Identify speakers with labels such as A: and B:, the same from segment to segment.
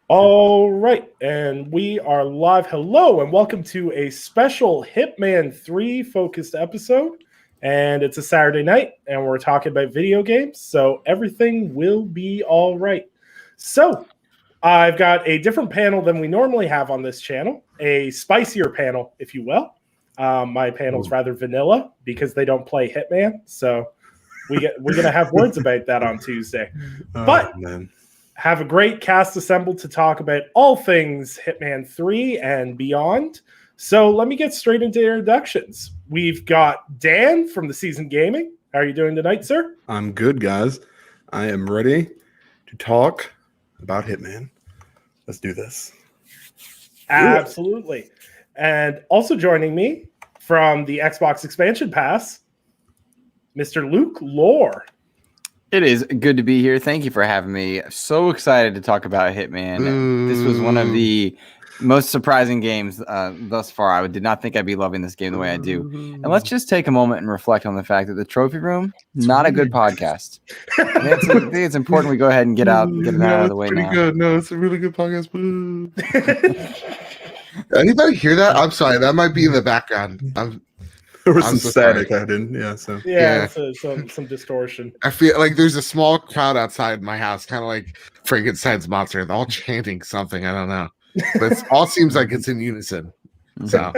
A: All right, and we are live. Hello, and welcome to a special Hitman 3 focused episode. And it's a Saturday night, and we're talking about video games, so everything will be all right. So, I've got a different panel than we normally have on this channel, a spicier panel, if you will. My panel's rather vanilla because they don't play Hitman, so we're going to have words about that on Tuesday. Man. Have a great cast assembled to talk about all things Hitman 3 and beyond. So let me get straight into introductions. We've got Dan from the Seasoned Gaming. How are you doing tonight, sir?
B: I'm good, guys. I am ready to talk about Hitman. Let's do this.
A: Absolutely. And also joining me from the Xbox Expansion Pass, Mr. Luke Lore.
C: It is good to be here. Thank you for having me. So excited to talk about Hitman. This was one of the most surprising games thus far. I did not think I'd be loving this game the way I do. And let's just take a moment and reflect on the fact that the trophy room, not a good podcast. I think it's important we go ahead and get it out of the way now.
B: Good. No, it's a really good podcast. Anybody hear that? I'm sorry. That might be in the background. There was some static I didn't. Yeah, so
A: some distortion.
D: I feel like there's a small crowd outside my house, kind of like Frankenstein's monster. They're all chanting something. I don't know, but it all seems like it's in unison. So,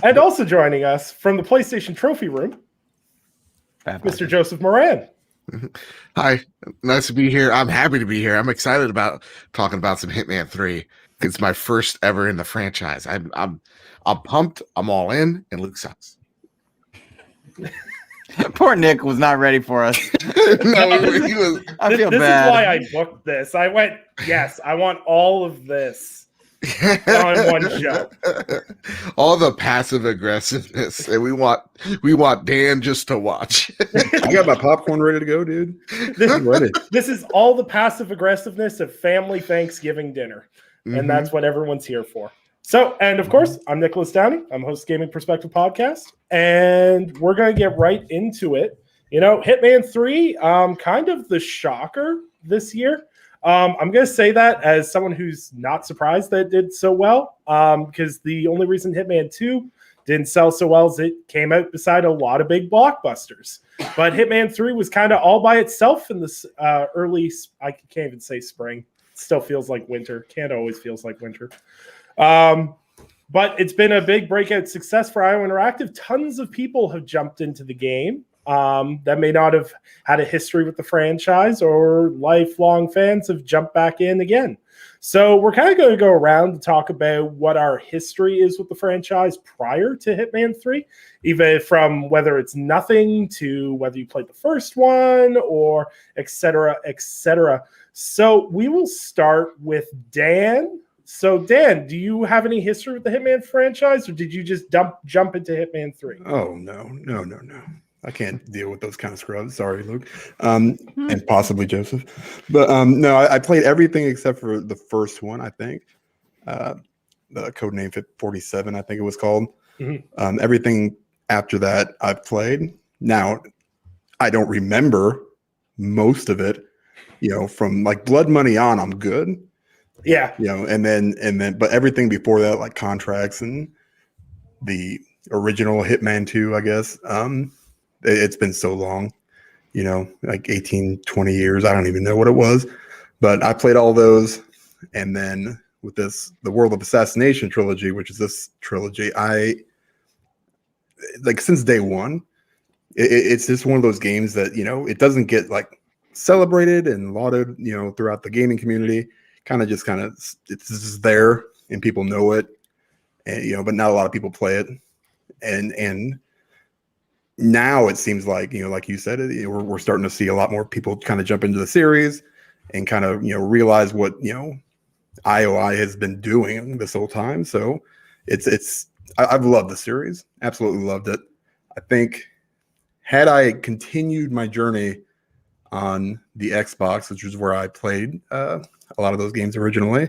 A: and also joining us from the PlayStation Trophy Room, Mr. Joseph Moran.
D: Hi, nice to be here. I'm happy to be here. I'm excited about talking about some Hitman 3. It's my first ever in the franchise. I'm pumped. I'm all in, and Luke sucks.
C: Poor Nick was not ready for us.
D: No, he was.
C: I feel bad.
A: This is why I booked this. I went, yes, I want all of this on one show.
D: All the passive aggressiveness, and we want Dan just to watch.
B: I got my popcorn ready to go, dude.
A: This is all the passive aggressiveness of family Thanksgiving dinner. And that's what everyone's here for. So, and of course, I'm Nicholas Downey. I'm host of Gaming Perspective Podcast, and we're going to get right into it. You know, Hitman 3, kind of the shocker this year. I'm going to say that as someone who's not surprised that it did so well, because the only reason Hitman 2 didn't sell so well is it came out beside a lot of big blockbusters. But Hitman 3 was kind of all by itself in this early, I can't even say spring. Still feels like winter. Canada always feels like winter. But it's been a big breakout success for IO Interactive. Tons of people have jumped into the game that may not have had a history with the franchise, or lifelong fans have jumped back in again. So we're kind of going to go around to talk about what our history is with the franchise prior to Hitman 3, even from whether it's nothing to whether you played the first one or et cetera, et cetera. So we will start with Dan. So Dan, do you have any history with the Hitman franchise, or did you just jump into Hitman 3?
B: Oh, no. I can't deal with those kind of scrubs. Sorry, Luke. And possibly Joseph. But no, I played everything except for the first one, I think. The codename 47, I think it was called. Everything after that I've played. Now, I don't remember most of it. You know, from like Blood Money on, I'm good.
A: Yeah.
B: You know, and then, but everything before that, like Contracts and the original Hitman 2, I guess. It's been so long, you know, like 18, 20 years. I don't even know what it was, but I played all those. And then with this, the World of Assassination trilogy, which is this trilogy, I like since day one, it's just one of those games that, you know, it doesn't get like celebrated and lauded, you know, throughout the gaming community. It's just there and people know it, and you know, but not a lot of people play it. And now it seems like, you know, like you said, we're starting to see a lot more people kind of jump into the series and kind of, you know, realize what, you know, IOI has been doing this whole time. So I've loved the series, absolutely loved it. I think had I continued my journey on the Xbox, which is where I played a lot of those games originally,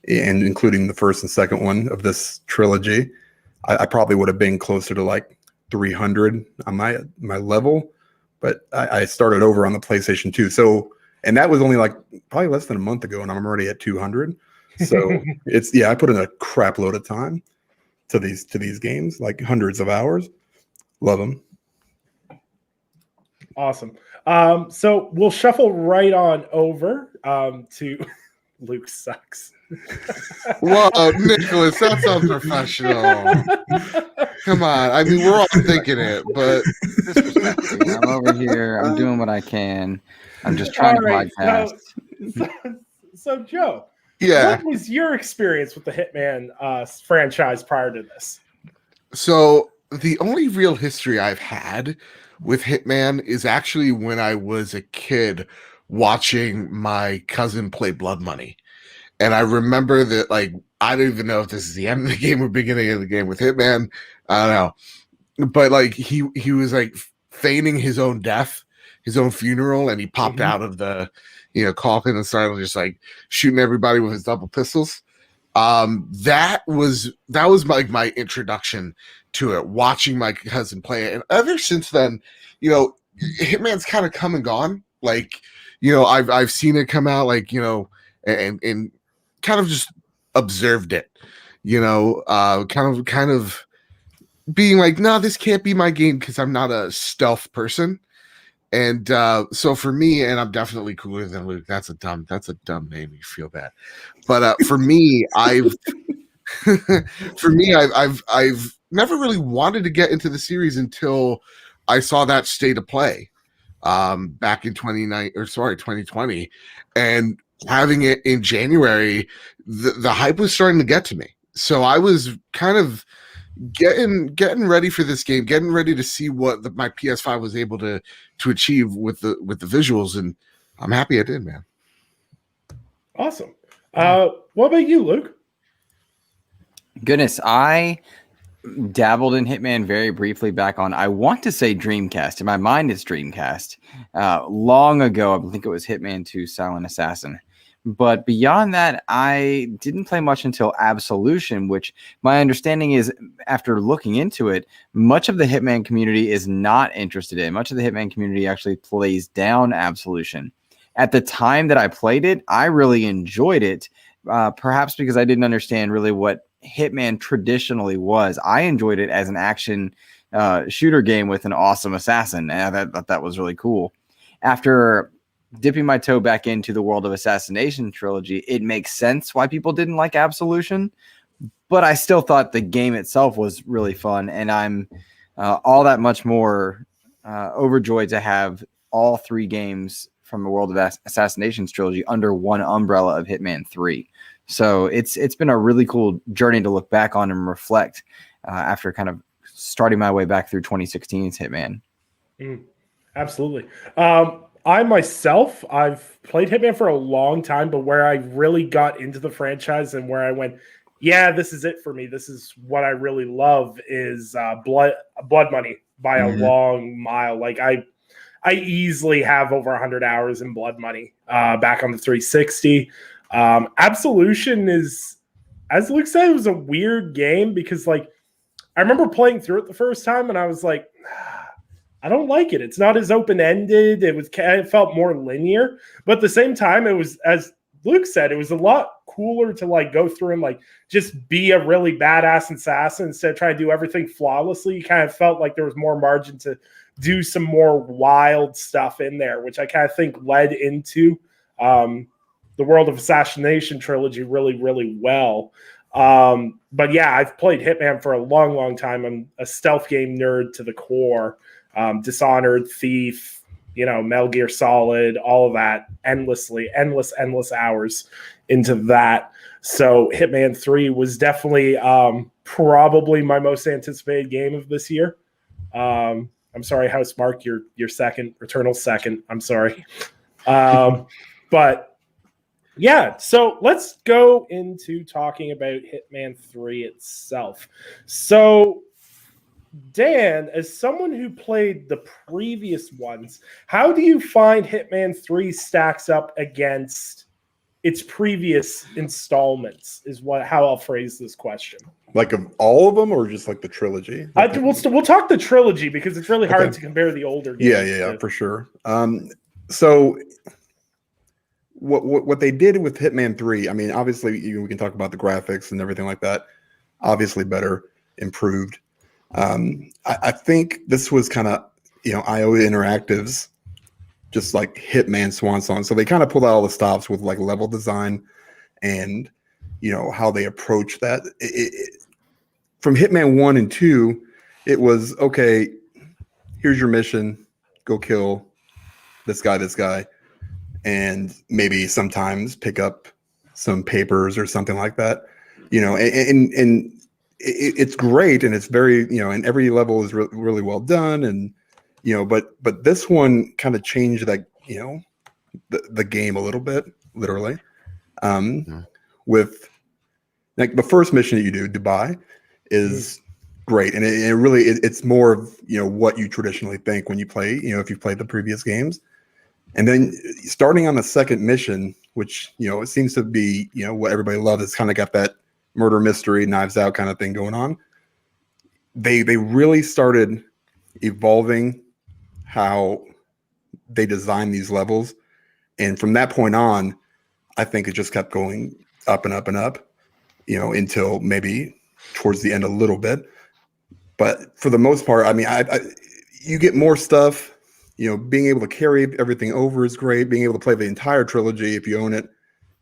B: and including the first and second one of this trilogy, I probably would have been closer to like 300 on my level, but I started over on the PlayStation 2. So and that was only like probably less than a month ago, and I'm already at 200. So I put in a crap load of time to these games, like hundreds of hours. Love them.
A: Awesome. So we'll shuffle right on over to Luke sucks.
D: Whoa, Nicholas, that sounds professional. Come on. I mean, we're all thinking it, but
C: I'm over here. I'm doing what I can. I'm just trying to podcast.
A: So Joe,
D: yeah.
A: what was your experience with the Hitman franchise prior to this?
D: So the only real history I've had with Hitman is actually when I was a kid watching my cousin play Blood Money. And I remember that, like, I don't even know if this is the end of the game or beginning of the game with Hitman. I don't know. But, like, he was, like, feigning his own death, his own funeral, and he popped out of the, coffin and started just, like, shooting everybody with his double pistols. That was like my introduction to it, watching my cousin play it. And ever since then, Hitman's kind of come and gone. Like, I've seen it come out, like, and kind of just observed it, kind of being like, no, this can't be my game because I'm not a stealth person. And so for me, and I'm definitely cooler than Luke. That's a dumb name. You feel bad, but for me, I've never really wanted to get into the series until I saw that State of Play back in 2020, and having it in January, the hype was starting to get to me. So I was kind of getting ready for this game, getting ready to see what my PS5 was able to achieve with the visuals, and I'm happy I did, man.
A: Awesome. What about you, Luke?
C: Goodness, I dabbled in Hitman very briefly back on, I want to say Dreamcast. In my mind, it's Dreamcast. Long ago, I think it was Hitman 2 Silent Assassin. But beyond that, I didn't play much until Absolution, which my understanding is, after looking into it, much of the Hitman community is not interested in. Much of the Hitman community actually plays down Absolution. At the time that I played it, I really enjoyed it, perhaps because I didn't understand really what Hitman traditionally was. I enjoyed it as an action shooter game with an awesome assassin, and I thought that was really cool. After dipping my toe back into the world of Assassination Trilogy, it makes sense why people didn't like Absolution, but I still thought the game itself was really fun, and I'm all that much more overjoyed to have all three games from the world of Assassination Trilogy under one umbrella of Hitman 3. So it's been a really cool journey to look back on and reflect after kind of starting my way back through 2016's Hitman.
A: Absolutely. I myself, I've played Hitman for a long time, but where I really got into the franchise and where I went, yeah, this is it for me. This is what I really love is Blood Money by a long mile. Like I easily have over 100 hours in Blood Money back on the 360. Absolution is, as Luke said, it was a weird game because, like, I remember playing through it the first time and I was like, I don't like it. It's not as open-ended. It felt more linear, but at the same time, it was, as Luke said, it was a lot cooler to like go through and like just be a really badass assassin instead of trying to do everything flawlessly. You kind of felt like there was more margin to do some more wild stuff in there, which I kind of think led into the world of Assassination Trilogy really, really well. But yeah, I've played Hitman for a long, long time. I'm a stealth game nerd to the core. Dishonored, Thief, Metal Gear Solid, all of that, endless hours into that. So Hitman 3 was definitely probably my most anticipated game of this year. I'm sorry, Housemark, your second, Returnal second. I'm sorry. But yeah, so let's go into talking about Hitman 3 itself. So Dan, as someone who played the previous ones, how do you find Hitman 3 stacks up against its previous installments? Is how I'll phrase this question.
B: Like of all of them, or just like the trilogy?
A: We'll talk the trilogy because it's really hard to compare the older games.
B: Yeah, for sure. So what they did with Hitman 3, I mean, obviously we can talk about the graphics and everything like that. Obviously better, improved. I think this was kind of, IO Interactive's just like Hitman swan song. So they kind of pulled out all the stops with like level design and, how they approach that. From Hitman 1 and 2, it was, okay, here's your mission, go kill this guy, and maybe sometimes pick up some papers or something like that, and it's great, and it's very, and every level is really well done, and but this one kind of changed that, the game a little bit, literally, with like the first mission that you do, Dubai, is great, and it really it's more of what you traditionally think when you play, if you've played the previous games. And then starting on the second mission, which, it seems to be, what everybody loves, it's kind of got that murder mystery, Knives Out kind of thing going on. They really started evolving how they design these levels. And from that point on, I think it just kept going up and up and up, until maybe towards the end a little bit. But for the most part, I mean, you get more stuff. Being able to carry everything over is great. Being able to play the entire trilogy, if you own it,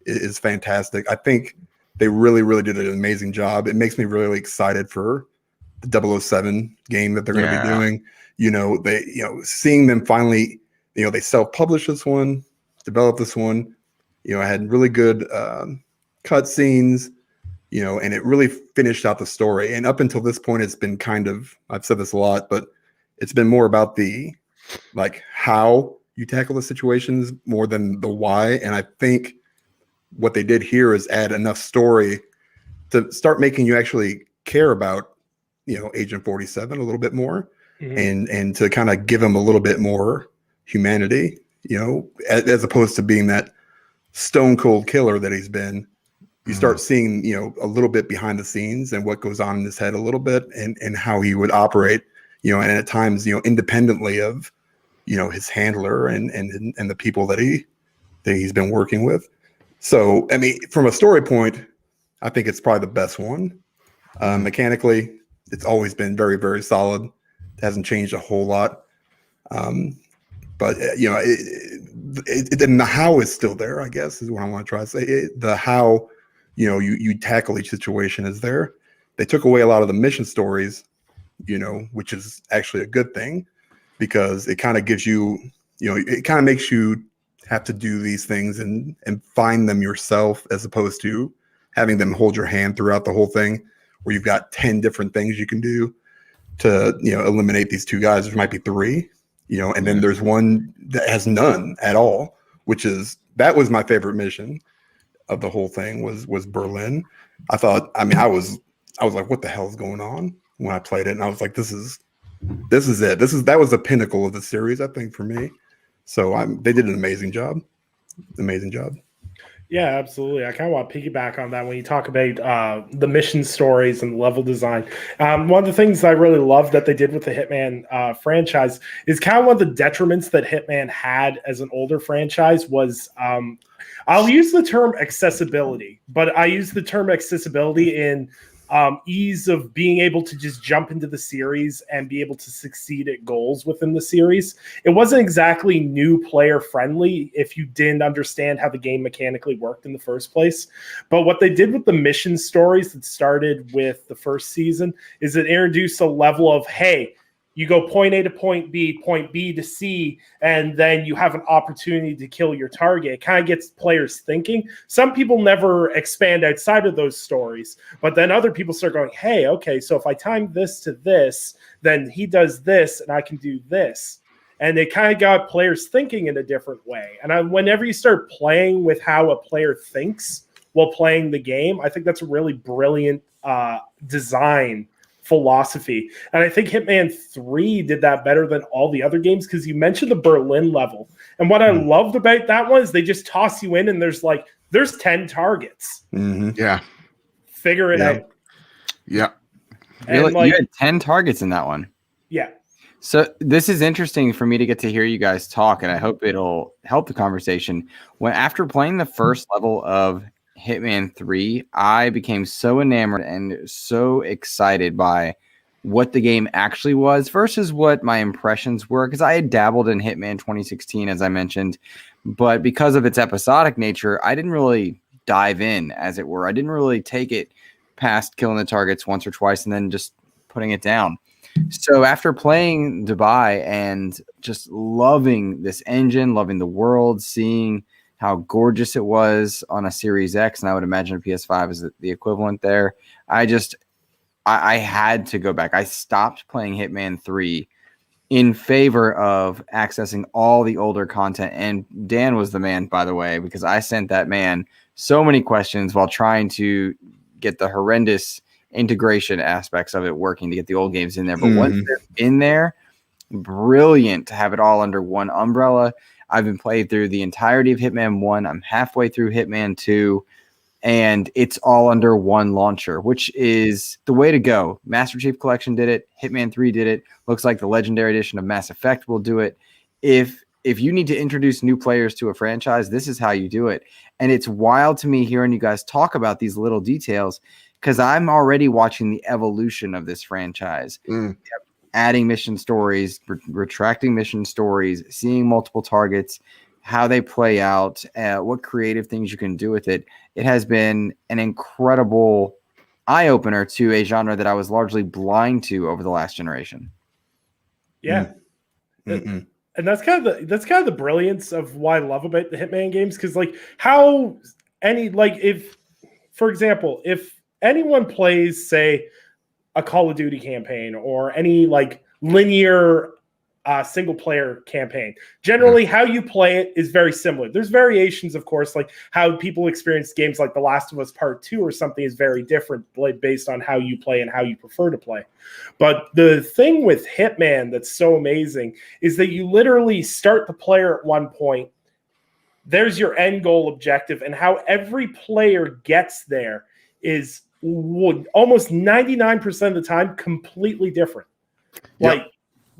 B: is fantastic. I think they really, really did an amazing job. It makes me really excited for the 007 game that they're going to be doing. Seeing them finally, they self-published this one, developed this one. I had really good cut scenes, and it really finished out the story. And up until this point, it's been kind of, I've said this a lot, but it's been more about the like how you tackle the situations more than the why. And I think what they did here is add enough story to start making you actually care about, Agent 47 a little bit more, and to kind of give him a little bit more humanity, as opposed to being that stone cold killer that he's been. You start seeing, a little bit behind the scenes and what goes on in his head a little bit, and how he would operate, and at times, independently of, his handler and the people that he's been working with. So, I mean, from a story point, I think it's probably the best one. Mechanically, it's always been very, very solid. It hasn't changed a whole lot. But and the how is still there, I guess, is what I want to try to say. The how, you tackle each situation is there. They took away a lot of the mission stories, which is actually a good thing, because it kind of gives you, it kind of makes you have to do these things and find them yourself, as opposed to having them hold your hand throughout the whole thing, where you've got 10 different things you can do to, eliminate these two guys. There might be 3, and then there's one that has none at all, that was my favorite mission of the whole thing was Berlin. I thought, I mean, I was like, what the hell is going on when I played it? And I was like, this is it. That was the pinnacle of the series, I think, for me. So they did an amazing job. Amazing job.
A: Yeah, absolutely. I kind of want to piggyback on that when you talk about the mission stories and level design. One of the things I really love that they did with the Hitman franchise is kind of one of the detriments that Hitman had as an older franchise was, I'll use the term accessibility, but I use the term accessibility in ease of being able to just jump into the series and be able to succeed at goals within the series. It wasn't exactly new player friendly if you didn't understand how the game mechanically worked in the first place. But what they did with the mission stories that started with the first season is it introduced a level of, hey, you go point A to point B to C, and then you have an opportunity to kill your target. It kind of gets players thinking. Some people never expand outside of those stories, but then other people start going, hey, okay, so if I time this to this, then he does this, and I can do this. And it kind of got players thinking in a different way. And whenever you start playing with how a player thinks while playing the game, I think that's a really brilliant design philosophy. And I think Hitman 3 did that better than all the other games, because you mentioned the Berlin level. And what I loved about that one is they just toss you in and there's 10 targets.
B: Mm-hmm.
D: Yeah.
A: Figure it out.
D: Yeah.
C: You had 10 targets in that one.
A: Yeah.
C: So this is interesting for me to get to hear you guys talk, and I hope it'll help the conversation. When after playing the first level of Hitman 3, I became so enamored and so excited by what the game actually was versus what my impressions were, because I had dabbled in Hitman 2016, as I mentioned, but because of its episodic nature, I didn't really dive in, as it were. I didn't really take it past killing the targets once or twice and then just putting it down. So after playing Dubai and just loving this engine, loving the world, seeing how gorgeous it was on a Series X, and I would imagine a PS5 is the equivalent there, I had to go back. I stopped playing Hitman 3 in favor of accessing all the older content. And Dan was the man, by the way, because I sent that man so many questions while trying to get the horrendous integration aspects of it working to get the old games in there. But once they're in there, brilliant to have it all under one umbrella. I've been playing through the entirety of Hitman 1. I'm halfway through Hitman 2. And it's all under one launcher, which is the way to go. Master Chief Collection did it. Hitman 3 did it. Looks like the Legendary Edition of Mass Effect will do it. If you need to introduce new players to a franchise, this is how you do it. And it's wild to me hearing you guys talk about these little details, because I'm already watching the evolution of this franchise. Adding mission stories, retracting mission stories, seeing multiple targets, how they play out, what creative things you can do with it. It has been an incredible eye-opener to a genre that I was largely blind to over the last generation.
A: Yeah. And that's kind of the brilliance of why I love about the Hitman games, because if, for example, if anyone plays, say, a Call of Duty campaign or any linear single player campaign, generally how you play it is very similar. There's variations, of course, like how people experience games like The Last of Us Part 2 or something is very different based on how you play and how you prefer to play. But the thing with Hitman that's so amazing is that you literally start the player at one point, there's your end goal objective, and how every player gets there is almost 99% of the time completely different.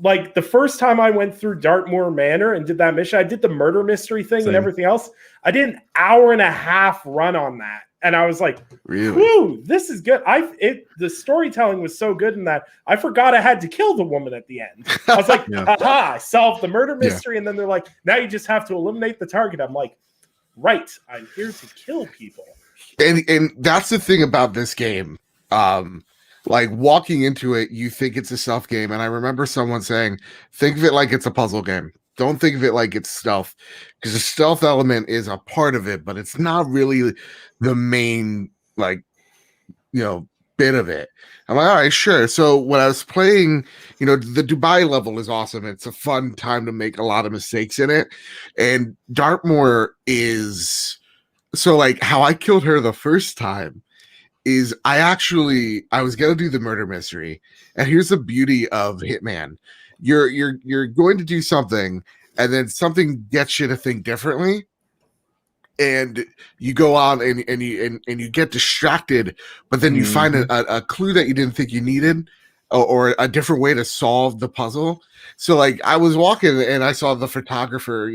A: Like the first time I went through Dartmoor Manor and did that mission, I did the murder mystery thing and everything else. I did an hour and a half run on that. And I was like,
D: really?
A: Whew, this is good. The storytelling was so good in that I forgot I had to kill the woman at the end. I was like, aha, I solved the murder mystery. And then they're like, now you just have to eliminate the target. I'm like, right, I'm here to kill people.
D: And that's the thing about this game. Like walking into it, you think it's a stealth game. And I remember someone saying, think of it like it's a puzzle game. Don't think of it like it's stealth, because the stealth element is a part of it, but it's not really the main, bit of it. I'm like, all right, sure. So when I was playing, the Dubai level is awesome. It's a fun time to make a lot of mistakes in it. And Dartmoor is, so how I killed her the first time is I was going to do the murder mystery. And here's the beauty of Hitman. You're going to do something, and then something gets you to think differently. And you go on and you get distracted, but then you find a clue that you didn't think you needed, or a different way to solve the puzzle. So I was walking and I saw the photographer,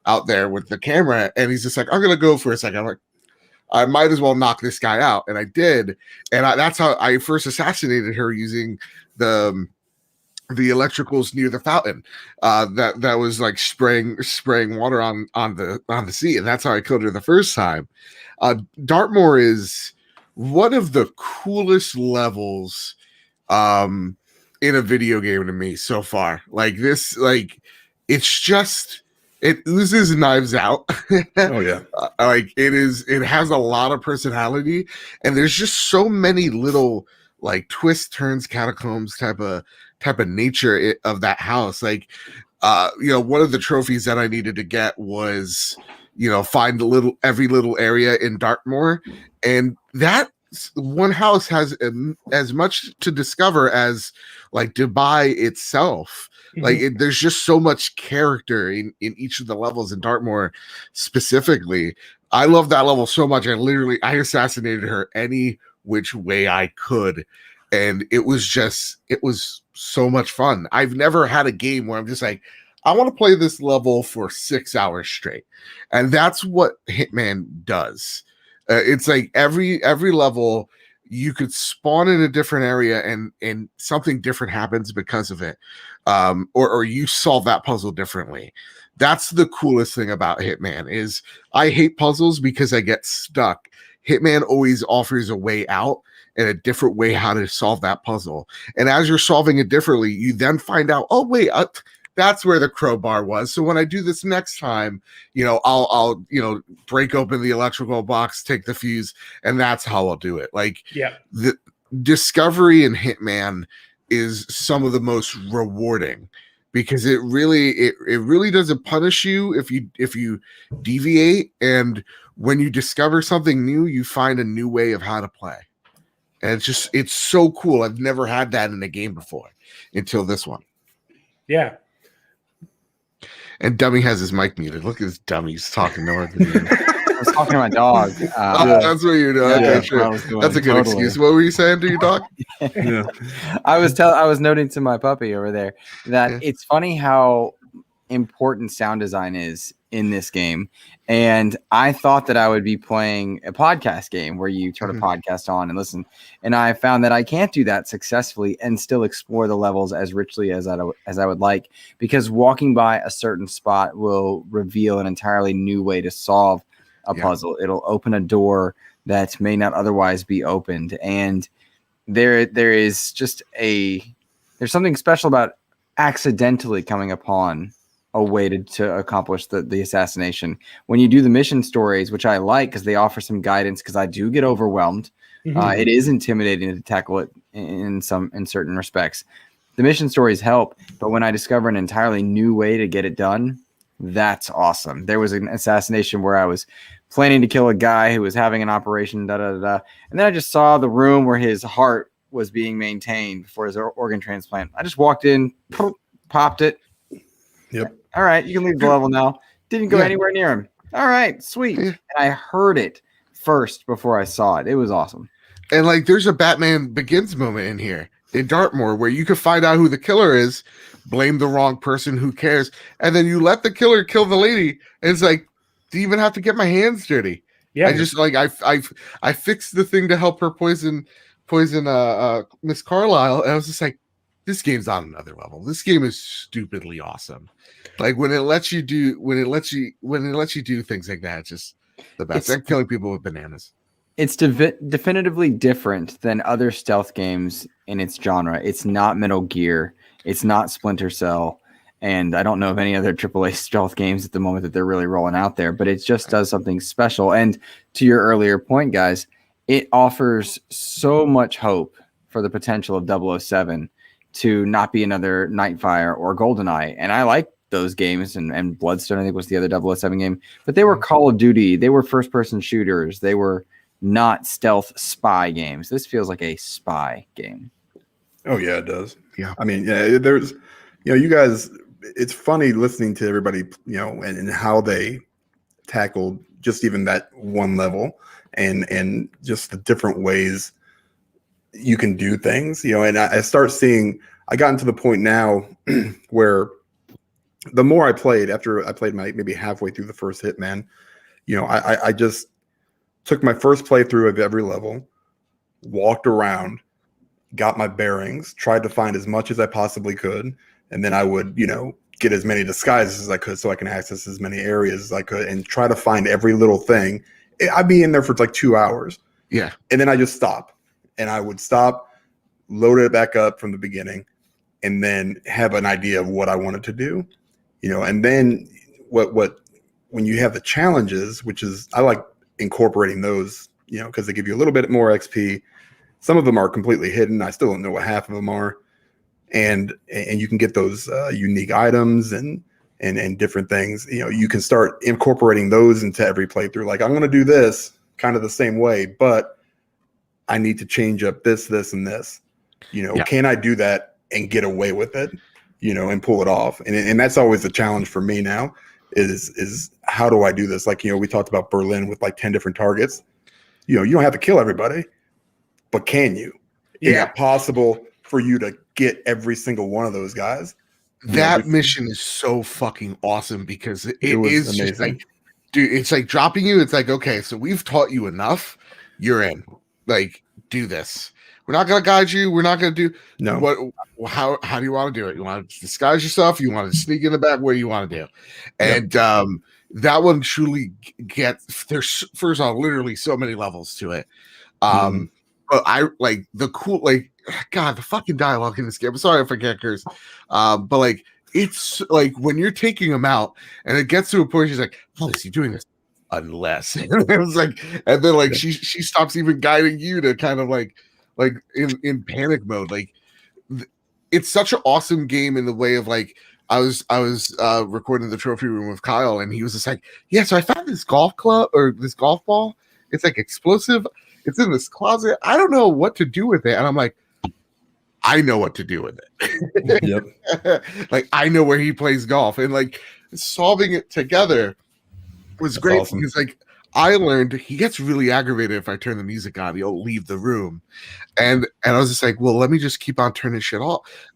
D: out there with the camera, and he's just like, I'm going to go for a second. I'm like, I might as well knock this guy out. And I did. And that's how I first assassinated her, using the electricals near the fountain that was spraying water on the sea. And that's how I killed her the first time. Dartmoor is one of the coolest levels in a video game to me so far. It's just, it oozes Knives Out.
B: Oh yeah.
D: It has a lot of personality, and there's just so many little twists, turns, catacombs type of nature of that house. One of the trophies that I needed to get was, find every little area in Dartmoor, and that one house has as much to discover as Dubai itself. There's just so much character in each of the levels in Dartmoor specifically. I love that level so much. I assassinated her any which way I could. and it was so much fun. I've never had a game where I'm just like, I want to play this level for 6 hours straight, and that's what Hitman does. It's like every level you could spawn in a different area and something different happens because of it, or you solve that puzzle differently. That's the coolest thing about Hitman. Is I hate puzzles because I get stuck. Hitman always offers a way out and a different way how to solve that puzzle. And as you're solving it differently, you then find out, oh wait, that's where the crowbar was. So when I do this next time, I'll break open the electrical box, take the fuse, and that's how I'll do it. Like, the discovery in Hitman is some of the most rewarding, because it really doesn't punish you if you deviate, and when you discover something new, you find a new way of how to play. And it's so cool. I've never had that in a game before until this one.
A: Yeah.
D: And Dummy has his mic muted. Look at this dummy. He's talking nowhere.
C: I was talking to my dog.
D: That's what you're doing. Okay, sure. That's a good excuse. What were you saying to your dog?
B: Yeah.
C: I was noting to my puppy over there that it's funny how important sound design is in this game. And I thought that I would be playing a podcast game where you turn a podcast on and listen. And I found that I can't do that successfully and still explore the levels as richly as I would like, because walking by a certain spot will reveal an entirely new way to solve a puzzle. It'll open a door that may not otherwise be opened. And there's something special about accidentally coming upon a way to accomplish the assassination. When you do the mission stories, which I like because they offer some guidance, because I do get overwhelmed. It is intimidating to tackle it in certain respects. The mission stories help, but when I discover an entirely new way to get it done, that's awesome. There was an assassination where I was planning to kill a guy who was having an operation, and then I just saw the room where his heart was being maintained for his organ transplant. I just walked in, popped it.
B: Yep.
C: All right, you can leave the level now. Didn't go anywhere near him. All right, sweet. And I heard it first before I saw it. It was awesome.
D: And like, there's a Batman Begins moment in here in Dartmoor where you can find out who the killer is, blame the wrong person, who cares, and then you let the killer kill the lady, and it's like, do you even have to get my hands dirty? Yeah, I just like I fixed the thing to help her poison Miss Carlisle, and I was just like, this game's on another level. This game is stupidly awesome. Like when it lets you do things like that, it's just the best. I'm killing people with bananas.
C: It's definitively different than other stealth games in its genre. It's not Metal Gear. It's not Splinter Cell. And I don't know of any other AAA stealth games at the moment that they're really rolling out there, but it just does something special. And to your earlier point, guys, it offers so much hope for the potential of 007 to not be another Nightfire or GoldenEye. And I like those games, and Bloodstone, I think, was the other 007 game. But they were Call of Duty. They were first-person shooters. They were not stealth spy games. This feels like a spy game.
B: Oh, yeah, it does.
D: Yeah.
B: I mean, yeah, there's, you guys, it's funny listening to everybody, and how they tackled just even that one level and just the different ways you can do things, and I got into the point now where the more I played, after I played maybe halfway through the first Hitman, I just took my first playthrough of every level, walked around, got my bearings, tried to find as much as I possibly could, and then I would, get as many disguises as I could so I can access as many areas as I could and try to find every little thing. I'd be in there for like 2 hours.
D: Yeah. And
B: then I just stop. And I would stop, load it back up from the beginning, and then have an idea of what I wanted to do, and then what when you have the challenges, which is, I like incorporating those, because they give you a little bit more XP. Some of them are completely hidden. I still don't know what half of them are. And you can get those unique items and different things. You can start incorporating those into every playthrough. Like, I'm going to do this kind of the same way, but I need to change up this, and this. Can I do that and get away with it? And pull it off. And that's always the challenge for me now. Is how do I do this? Like, we talked about Berlin with like 10 different targets. You don't have to kill everybody, but can you?
A: Yeah.
B: it's possible for you to get every single one of those guys.
D: That mission is so fucking awesome because it
B: was
D: is
B: amazing.
D: just like, dude, it's like dropping you. It's like, okay, so we've taught you enough. You're in. Like, do this. We're not gonna guide you. We're not gonna do what. How do you want to do it? You want to disguise yourself? You want to sneak in the back? What do you want to do? And that one truly gets. There's first of all, literally so many levels to it. But I like the cool, like, God, the fucking dialogue in this game. I'm sorry if I can't curse. But like, it's like when you're taking him out and it gets to a point, she's like, how is he doing this? Unless it was like, and then like she stops even guiding you to kind of like in panic mode. Like, it's such an awesome game in the way of like, I was recording the trophy room with Kyle, and he was just like, yeah, so I found this golf club or this golf ball. It's like explosive. It's in this closet. I don't know what to do with it. And I'm like, I know what to do with it. Like, I know where he plays golf. And like solving it together was great.
B: Awesome.
D: Because like I learned he gets really aggravated if I turn the music on. He'll leave the room. And I was just like, well, let me just keep on turning shit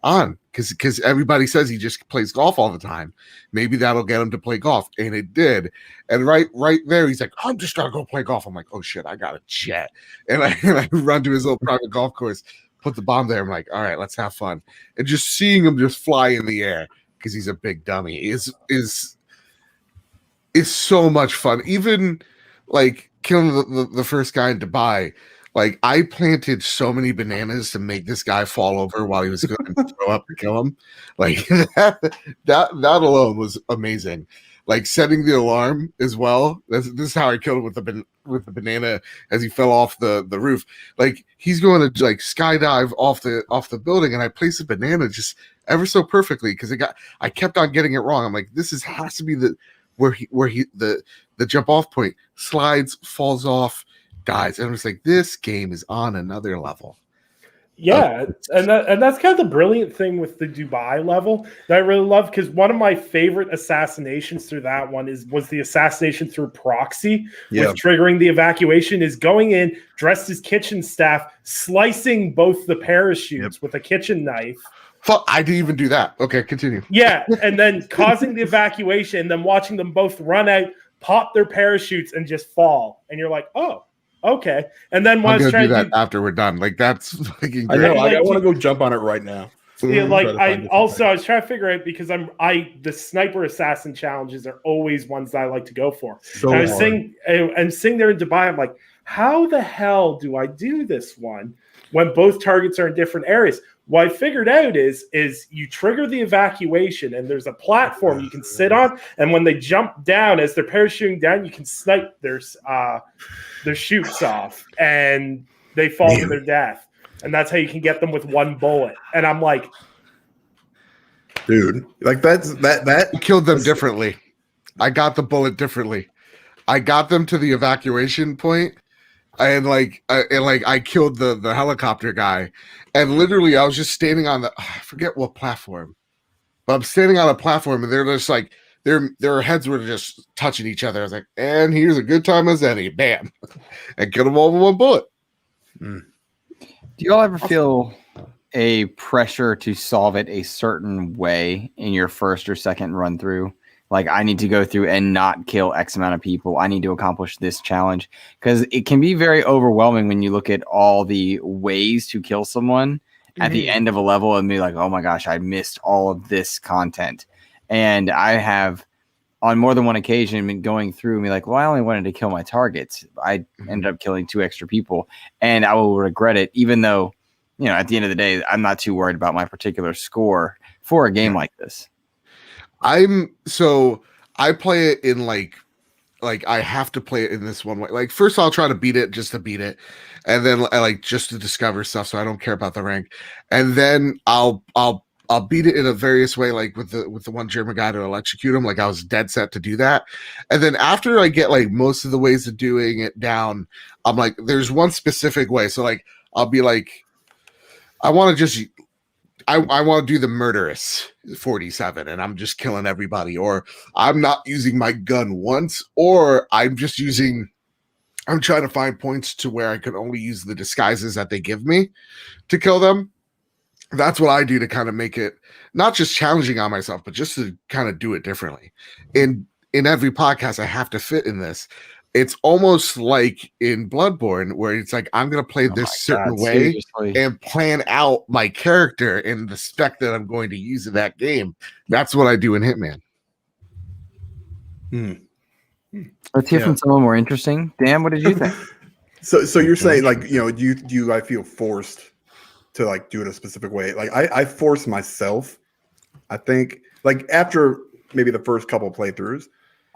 D: on. Because everybody says he just plays golf all the time. Maybe that'll get him to play golf. And it did. And right there, he's like, I'm just gonna go play golf. I'm like, oh shit, I got a jet. And I run to his little private golf course, put the bomb there. I'm like, all right, let's have fun. And just seeing him just fly in the air because he's a big dummy is so much fun. Even like killing the first guy in Dubai. Like, I planted so many bananas to make this guy fall over while he was going to throw up to kill him. Like, that alone was amazing. Like, setting the alarm as well. This is how I killed him with the banana as he fell off the roof. Like, he's going to like skydive off the building, and I placed the banana just ever so perfectly because I kept on getting it wrong. I'm like, has to be the jump off point, slides, falls off, dies. And I was like, this game is on another level.
A: Yeah, and that's kind of the brilliant thing with the Dubai level that I really love, because one of my favorite assassinations through that one was the assassination through proxy with triggering the evacuation, is going in dressed as kitchen staff, slicing both the parachutes with a kitchen knife.
D: Fuck, I didn't even do that. Okay, continue.
A: Yeah, and then causing the evacuation, and then watching them both run out, pop their parachutes, and just fall. And you're like, oh, okay. And then
D: I'm gonna do that after we're done. Like, that's fucking great.
B: I know. Like, I want to go jump on it right now.
A: Yeah, like I was trying to figure out, because the sniper assassin challenges are always ones that I like to go for.
B: So
A: and I was sitting there in Dubai. I'm like, how the hell do I do this one when both targets are in different areas? What I figured out is you trigger the evacuation, and there's a platform you can sit on, and when they jump down, as they're parachuting down, you can snipe their chutes off, and they fall to their death. And that's how you can get them with one bullet. And I'm like,
B: dude, like that
D: killed them differently. I got the bullet differently. I got them to the evacuation point, and I killed the helicopter guy. And literally, I was just standing on I forget what platform, but I'm standing on a platform, and they're just like, their heads were just touching each other. I was like, and here's a good time as any. Bam. And killed them all with one bullet.
C: Do y'all ever feel a pressure to solve it a certain way in your first or second run through? Like, I need to go through and not kill X amount of people. I need to accomplish this challenge. Because it can be very overwhelming when you look at all the ways to kill someone at the end of a level and be like, oh my gosh, I missed all of this content. And I have, on more than one occasion, been going through and be like, well, I only wanted to kill my targets. I ended up killing 2 extra people. And I will regret it, even though, at the end of the day, I'm not too worried about my particular score for a game like this.
D: I play it in like I have to play it in this one way. Like, first I'll try to beat it just to beat it, and then I like just to discover stuff, so I don't care about the rank. And then I'll beat it in a various way, like with the one German guy to electrocute him. Like, I was dead set to do that. And then after I get like most of the ways of doing it down, I'm like, there's one specific way. So like, I'll be like, I want to do the murderous 47, and I'm just killing everybody, or I'm not using my gun once, or I'm just using I'm trying to find points to where I can only use the disguises that they give me to kill them. That's what I do to kind of make it not just challenging on myself, but just to kind of do it differently. In every podcast, I have to fit in this. It's almost like in Bloodborne, where it's like I'm going to play this certain way and plan out my character and the spec that I'm going to use in that game. That's what I do in Hitman.
C: Let's hear from someone more interesting. Dan, what did you think?
B: So you're saying, like, do I feel forced to like do it a specific way? Like I force myself. I think like after maybe the first couple playthroughs,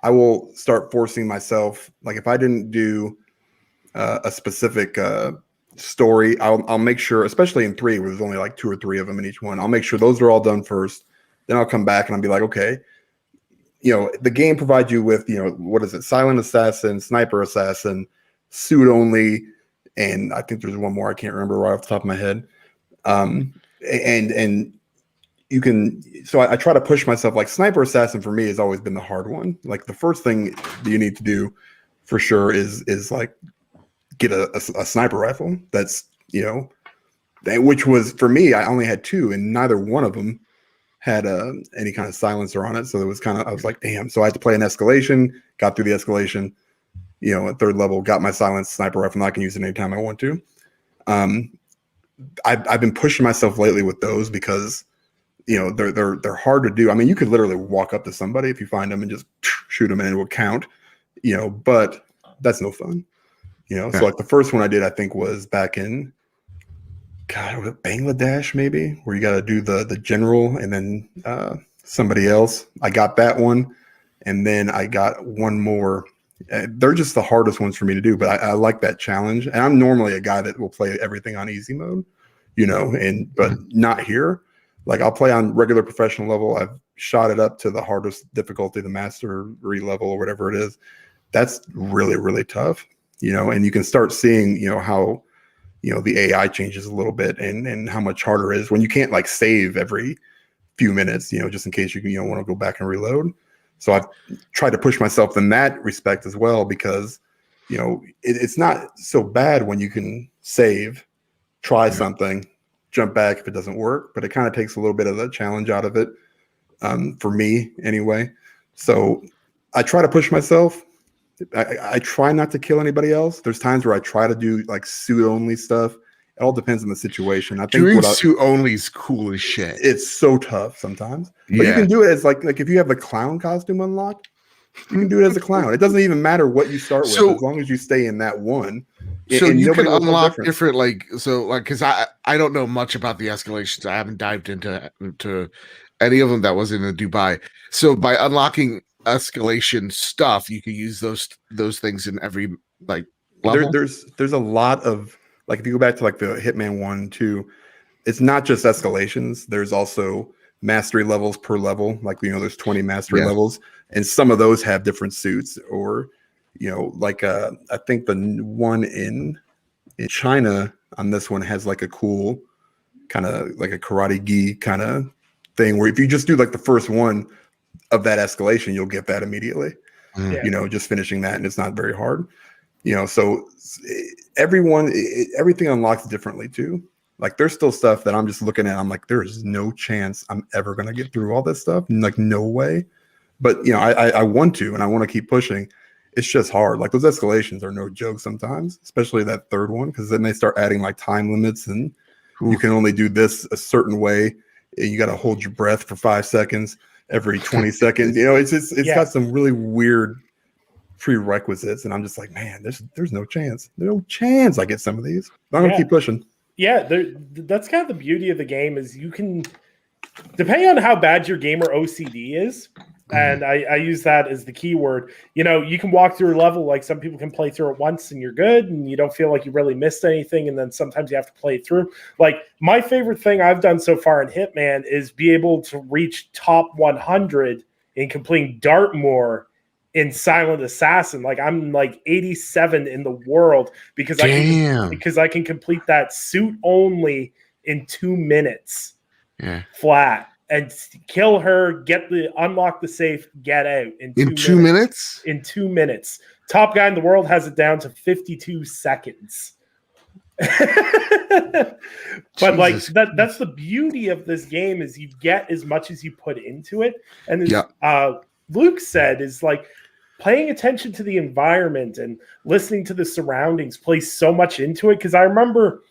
B: I will start forcing myself. Like if I didn't do a specific story, I'll make sure, especially in 3, where there's only like 2 or 3 of them in each one, I'll make sure those are all done first. Then I'll come back and I'll be like, okay, the game provides you with, what is it? Silent assassin, sniper assassin, suit only. And I think there's one more I can't remember right off the top of my head. And you can, so I try to push myself. Like sniper assassin for me has always been the hard one. Like the first thing that you need to do for sure is like get a sniper rifle. That's, which was for me, I only had 2 and neither one of them had any kind of silencer on it. So it was I was like, damn. So I had to play an escalation, got through the escalation, at 3rd level, got my silenced sniper rifle. I can use it anytime I want to. I've been pushing myself lately with those because, they're hard to do. I mean, you could literally walk up to somebody if you find them and just shoot them and it will count, but that's no fun, So like the first one I did, I think was back in, Bangladesh maybe, where you got to do the general and then somebody else. I got that one, and then I got one more. They're just the hardest ones for me to do, but I like that challenge. And I'm normally a guy that will play everything on easy mode, but not here. Like I'll play on regular professional level. I've shot it up to the hardest difficulty, the mastery level or whatever it is. That's really, really tough, and you can start seeing, how, the AI changes a little bit and how much harder it is when you can't like save every few minutes, just in case you want to go back and reload. So I've tried to push myself in that respect as well, because, it's not so bad when you can save, try something, jump back if it doesn't work, but it kind of takes a little bit of the challenge out of it, for me anyway. So I try to push myself. I try not to kill anybody else. There's times where I try to do like suit only stuff. It all depends on the situation. I think
D: doing suit only is cool as shit.
B: It's so tough sometimes, but you can do it as like if you have the clown costume unlocked, you can do it as a clown. It doesn't even matter what you start with, as long as you stay in that one.
D: So you can unlock different because I don't know much about the escalations. I haven't dived into any of them that was in the Dubai. So by unlocking escalation stuff, you can use those things in every like level.
B: There's a lot of, like, if you go back to like the Hitman 1, 2, it's not just escalations. There's also mastery levels per level. Like, there's 20 mastery levels, and some of those have different suits, or, like I think the one in China on this one has like a cool kind of like a karate gi kind of thing, where if you just do like the first one of that escalation, you'll get that immediately. Just finishing that, and it's not very hard. So everything unlocks differently too. Like there's still stuff that I'm just looking at, I'm like, there is no chance I'm ever gonna get through all this stuff. Like, no way. But I want to, and I want to keep pushing. It's just hard. Like those escalations are no joke sometimes, especially that third one, because then they start adding like time limits, and you can only do this a certain way. You got to hold your breath for 5 seconds every 20 seconds. It's got some really weird prerequisites, and I'm just like, man, there's no chance I get some of these. I'm gonna keep pushing.
A: That's kind of the beauty of the game, is you can, depending on how bad your gamer OCD is, and I use that as the key word, you can walk through a level, like some people can play through it once and you're good and you don't feel like you really missed anything, and then sometimes you have to play it through. Like my favorite thing I've done so far in Hitman is be able to reach top 100 in completing Dartmoor in Silent Assassin. Like I'm like 87 in the world because I can complete that suit only in 2 minutes flat, and kill her, unlock the safe, get out in 2 minutes. In 2 minutes top guy in the world has it down to 52 seconds. But like that's the beauty of this game, is you get as much as you put into it. And as Luke said, is like paying attention to the environment and listening to the surroundings plays so much into it. Because I remember,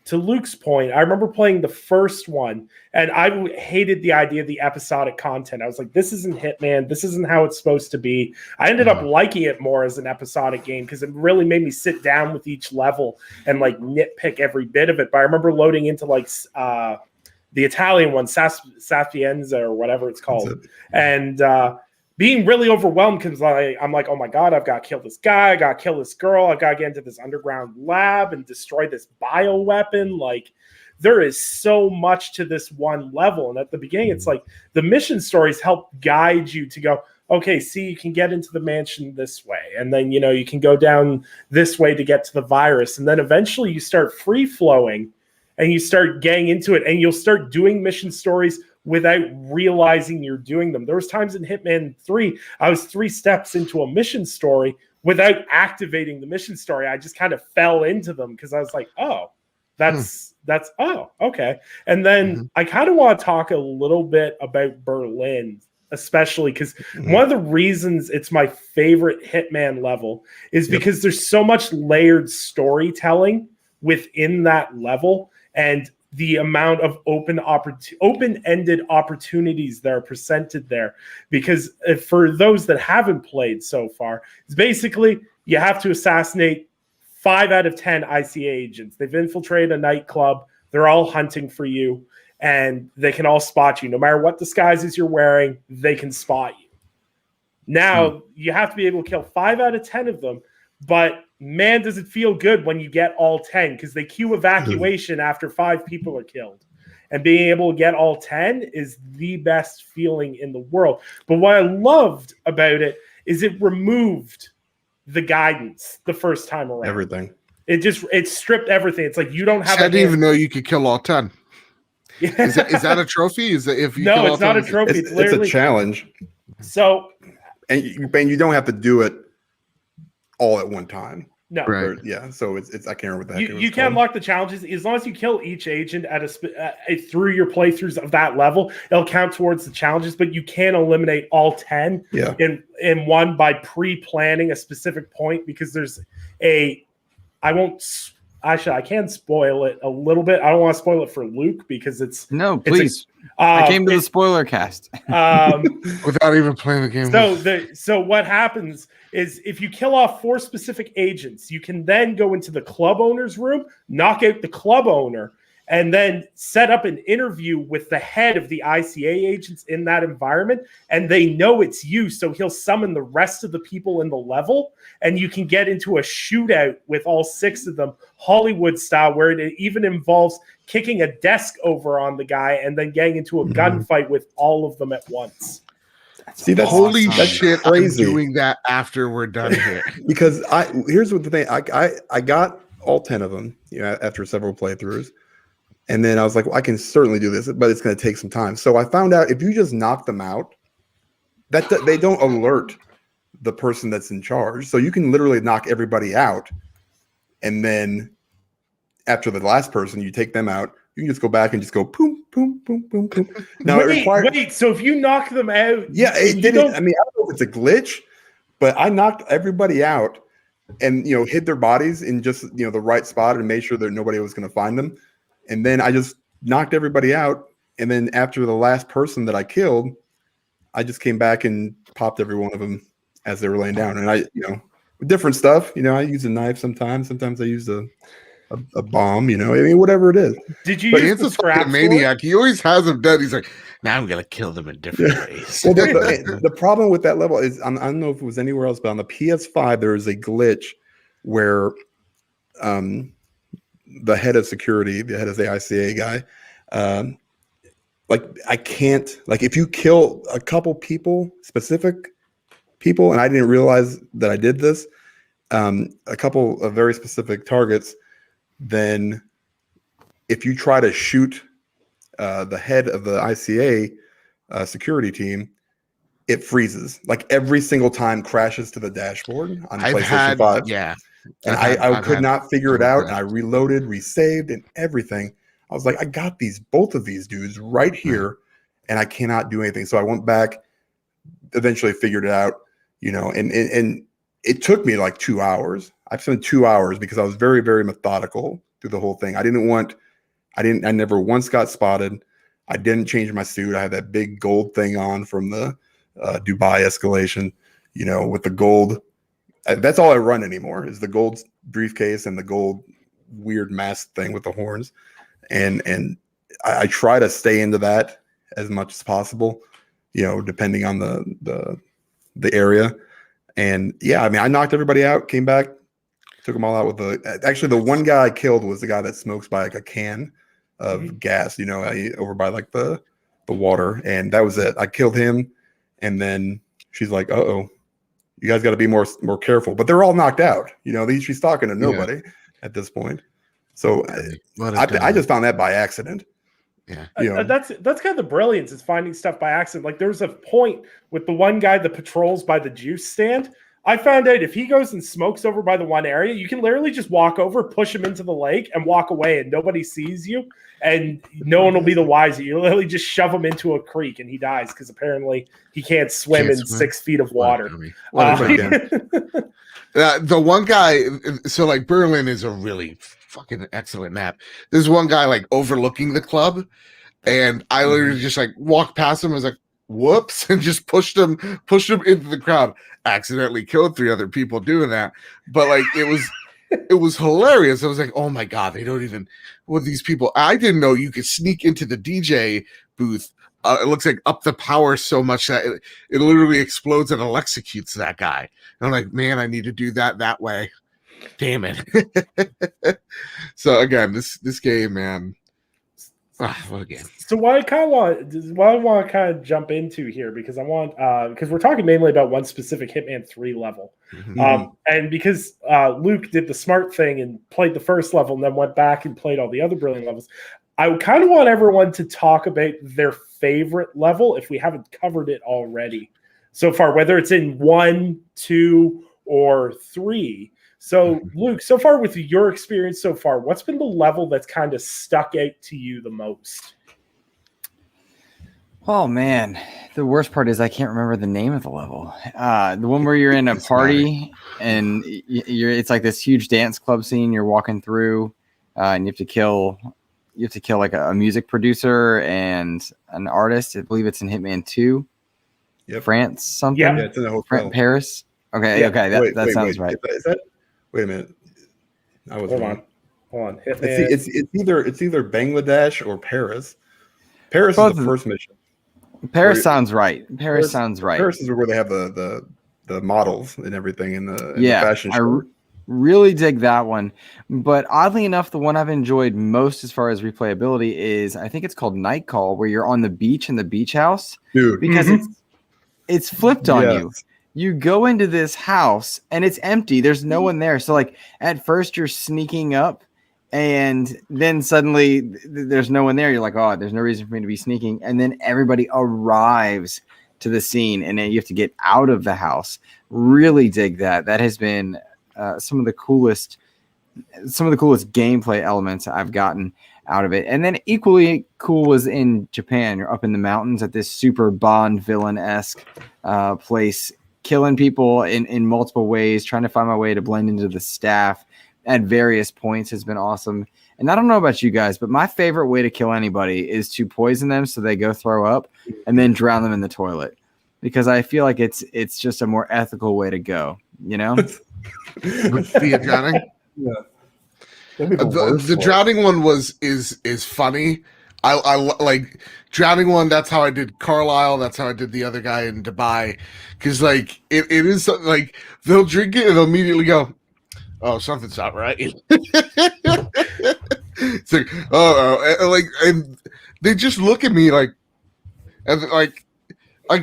A: to Luke's point, I remember playing the first one, and I hated the idea of the episodic content. I was like, this isn't Hitman. This isn't how it's supposed to be. I ended up liking it more as an episodic game because it really made me sit down with each level and like nitpick every bit of it. But I remember loading into like the Italian one, Sapienza or whatever it's called, and being really overwhelmed because I'm like, oh my God, I've got to kill this guy. I got to kill this girl. I got to get into this underground lab and destroy this bioweapon. Like, there is so much to this one level. And at the beginning, it's like the mission stories help guide you to go, okay, see, you can get into the mansion this way. And then, you can go down this way to get to the virus. And then eventually you start free flowing and you start getting into it, and you'll start doing mission stories without realizing you're doing them. There was times in Hitman 3, I was 3 steps into a mission story without activating the mission story. I just kind of fell into them because I was like, oh, that's okay. And then I kind of want to talk a little bit about Berlin, especially because one of the reasons it's my favorite Hitman level is because there's so much layered storytelling within that level, and the amount of open-ended opportunities that are presented there. Because for those that haven't played so far, it's basically you have to assassinate 5 out of 10 ICA agents. They've infiltrated a nightclub. They're all hunting for you, and they can all spot you. No matter what disguises you're wearing, they can spot you. Now, you have to be able to kill 5 out of 10 of them, but man, does it feel good when you get all 10, because they queue evacuation after 5 people are killed. And being able to get all 10 is the best feeling in the world. But what I loved about it is it removed the guidance the first time around.
B: Everything.
A: It stripped everything. It's like you don't have.
D: I didn't even know you could kill all 10. Is that a trophy? Is that if you?
A: No, it's not a trophy.
B: It's a challenge.
A: So,
B: and you don't have to do it all at one time.
A: No,
B: right? Yeah. So it's I can't remember what the heck
A: you can unlock the challenges as long as you kill each agent at through your playthroughs of that level. It'll count towards the challenges, but you can eliminate all 10 in one by pre-planning a specific point, because there's I can spoil it a little bit. I don't want to spoil it for Luke because it's
C: please. I came to the Spoilercast
D: without even playing the game.
A: So what happens is if you kill off 4 specific agents, you can then go into the club owner's room, knock out the club owner, and then set up an interview with the head of the ICA agents in that environment, and they know it's you, so he'll summon the rest of the people in the level, and you can get into a shootout with all 6 of them, Hollywood style, where it even involves kicking a desk over on the guy and then getting into a gunfight with all of them at once.
B: See, that's
D: holy
B: awesome.
D: shit!
B: Crazy.
D: I'm doing that after we're done here.
B: Because here's what the thing, I got all 10 of them, after several playthroughs. And then I was like, well, I can certainly do this, but it's going to take some time. So I found out if you just knock them out, that they don't alert the person that's in charge. So you can literally knock everybody out. And then after the last person, you take them out. You can just go back and just go boom, boom, boom, boom, boom. Now
A: wait. So if you knock them out,
B: it didn't. I mean, I don't know if it's a glitch, but I knocked everybody out and hid their bodies in just the right spot and made sure that nobody was going to find them. And then I just knocked everybody out. And then after the last person that I killed, I just came back and popped every one of them as they were laying down. And I, different stuff. I use a knife sometimes. Sometimes I use a bomb. I mean, whatever it is.
A: Did you use the scrap
D: maniac? He always has them dead. He's like, now I'm gonna kill them in different ways.
B: Well, the problem with that level is I don't know if it was anywhere else, but on the PS5 there is a glitch where the head of security, the head of the ICA guy, I can't, if you kill a couple specific people, and I didn't realize that I did this, a couple of very specific targets, then if you try to shoot the head of the ICA security team, it freezes. Like every single time crashes to the dashboard on
D: I've
B: PlayStation
D: had
B: 5.
D: yeah,
B: And I could not figure it out. And I reloaded, resaved, and everything. I was like, I got both of these dudes right here, and I cannot do anything. So I went back, eventually figured it out, and it took me like 2 hours. I spent 2 hours because I was very, very methodical through the whole thing. I never once got spotted. I didn't change my suit. I had that big gold thing on from the Dubai escalation, with the gold. That's all I run anymore is the gold briefcase and the gold weird mask thing with the horns. And I try to stay into that as much as possible, depending on the area. And yeah, I mean, I knocked everybody out, came back, took them all out with the one guy I killed was the guy that smokes by like a can of gas, over by like the water. And that was it. I killed him. And then she's like, uh-oh, you guys got to be more careful. But they're all knocked out. She's talking to nobody at this point. So I just found that by accident.
D: Yeah.
A: That's kind of the brilliance is finding stuff by accident. Like there was a point with the one guy that patrols by the juice stand. I found out if he goes and smokes over by the one area, you can literally just walk over, push him into the lake, and walk away, and nobody sees you, and no one will be the wiser. You literally just shove him into a creek, and he dies because apparently he can't swim in 6 feet of water.
D: The one guy, so like Berlin is a really fucking excellent map. There's one guy like overlooking the club, and I literally just like walked past him. I was like, whoops, and just pushed him into the crowd. Accidentally killed 3 other people doing that, but like it was hilarious. I was like, oh my god, they don't even these people. I didn't know you could sneak into the DJ booth. It looks like up the power so much that it literally explodes and electrocutes that guy. And I'm like, man, I need to do that way. Damn it. So again, this game, man. What a game.
A: So what I want to kind of jump into here, because I want because we're talking mainly about one specific Hitman 3 level, and because Luke did the smart thing and played the first level and then went back and played all the other brilliant levels, I kind of want everyone to talk about their favorite level if we haven't covered it already so far, whether it's in 1, 2, or 3. So, Luke, so far with your experience so far, what's been the level that's kind of stuck out to you the most?
C: Oh, man. The worst part is I can't remember the name of the level. The one where you're in a party and it's like this huge dance club scene you're walking through, and you have to kill like a music producer and an artist. I believe it's in Hitman 2.
B: Yep.
C: France something?
B: Yeah, it's in the hotel.
C: Paris? Okay, okay, that sounds right.
B: Is that? Wait a minute.
A: Hold on.
B: It's either Bangladesh or Paris. Paris is the first mission.
C: Paris sounds right. Paris sounds right.
B: Paris is where they have the models and everything in the fashion show.
C: Really dig that one. But oddly enough, the one I've enjoyed most as far as replayability is, I think it's called Night Call, where you're on the beach in the beach house.
B: Dude.
C: Because it's flipped on you. You go into this house and it's empty. There's no one there. So like at first you're sneaking up and then suddenly there's no one there. You're like, oh, there's no reason for me to be sneaking. And then everybody arrives to the scene and then you have to get out of the house. Really dig that. That has been some of the coolest gameplay elements I've gotten out of it. And then equally cool was in Japan. You're up in the mountains at this super Bond villain-esque place, killing people in multiple ways, trying to find my way to blend into the staff at various points has been awesome. And I don't know about you guys, but my favorite way to kill anybody is to poison them so they go throw up and then drown them in the toilet, because I feel like it's just a more ethical way to go,
D: The drowning?
B: Yeah.
D: The drowning one is funny. I like drowning one. That's how I did Carlisle. That's how I did the other guy in Dubai. Because like it is something like they'll drink it and they'll immediately go, "Oh, something's not right." It's like, and they just look at me like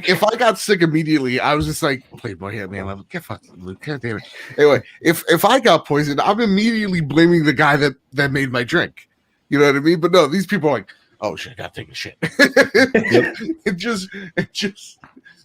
D: if I got sick immediately, I was just like, Playboy Hitman, get fucking Luke. God damn it. Anyway, if I got poisoned, I'm immediately blaming the guy that made my drink. You know what I mean? But no, these people are like, oh shit, I gotta take a shit.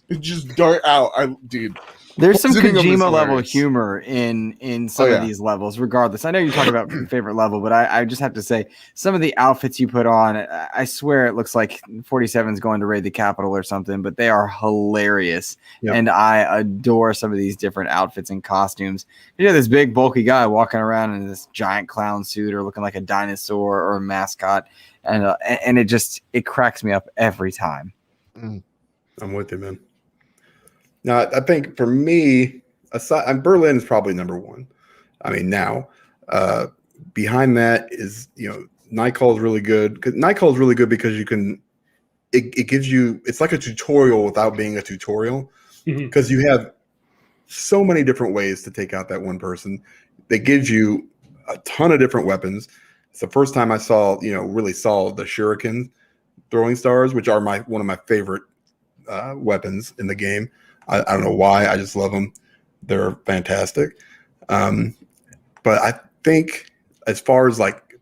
D: It just dart out. Dude.
C: There's some
D: Poisoning 'em is
C: Kojima level
D: hilarious.
C: humor in some of these levels, regardless. I know you talk about favorite level, but I just have to say some of the outfits you put on, I swear it looks like 47's going to raid the Capitol or something, but they are hilarious.
B: Yep.
C: And I adore some of these different outfits and costumes. You know, this big bulky guy walking around in this giant clown suit or looking like a dinosaur or a mascot. And it cracks me up every time.
B: I'm with you, man. Now, I think for me, Berlin is probably number one. I mean, now behind that is Nightcall is really good. Nightcall is really good because you can. It gives you. It's like a tutorial without being a tutorial because you have so many different ways to take out that one person. That gives you a ton of different weapons. It's the first time I really saw the shuriken throwing stars, which are one of my favorite weapons in the game. I don't know why. I just love them. They're fantastic. But I think as far as like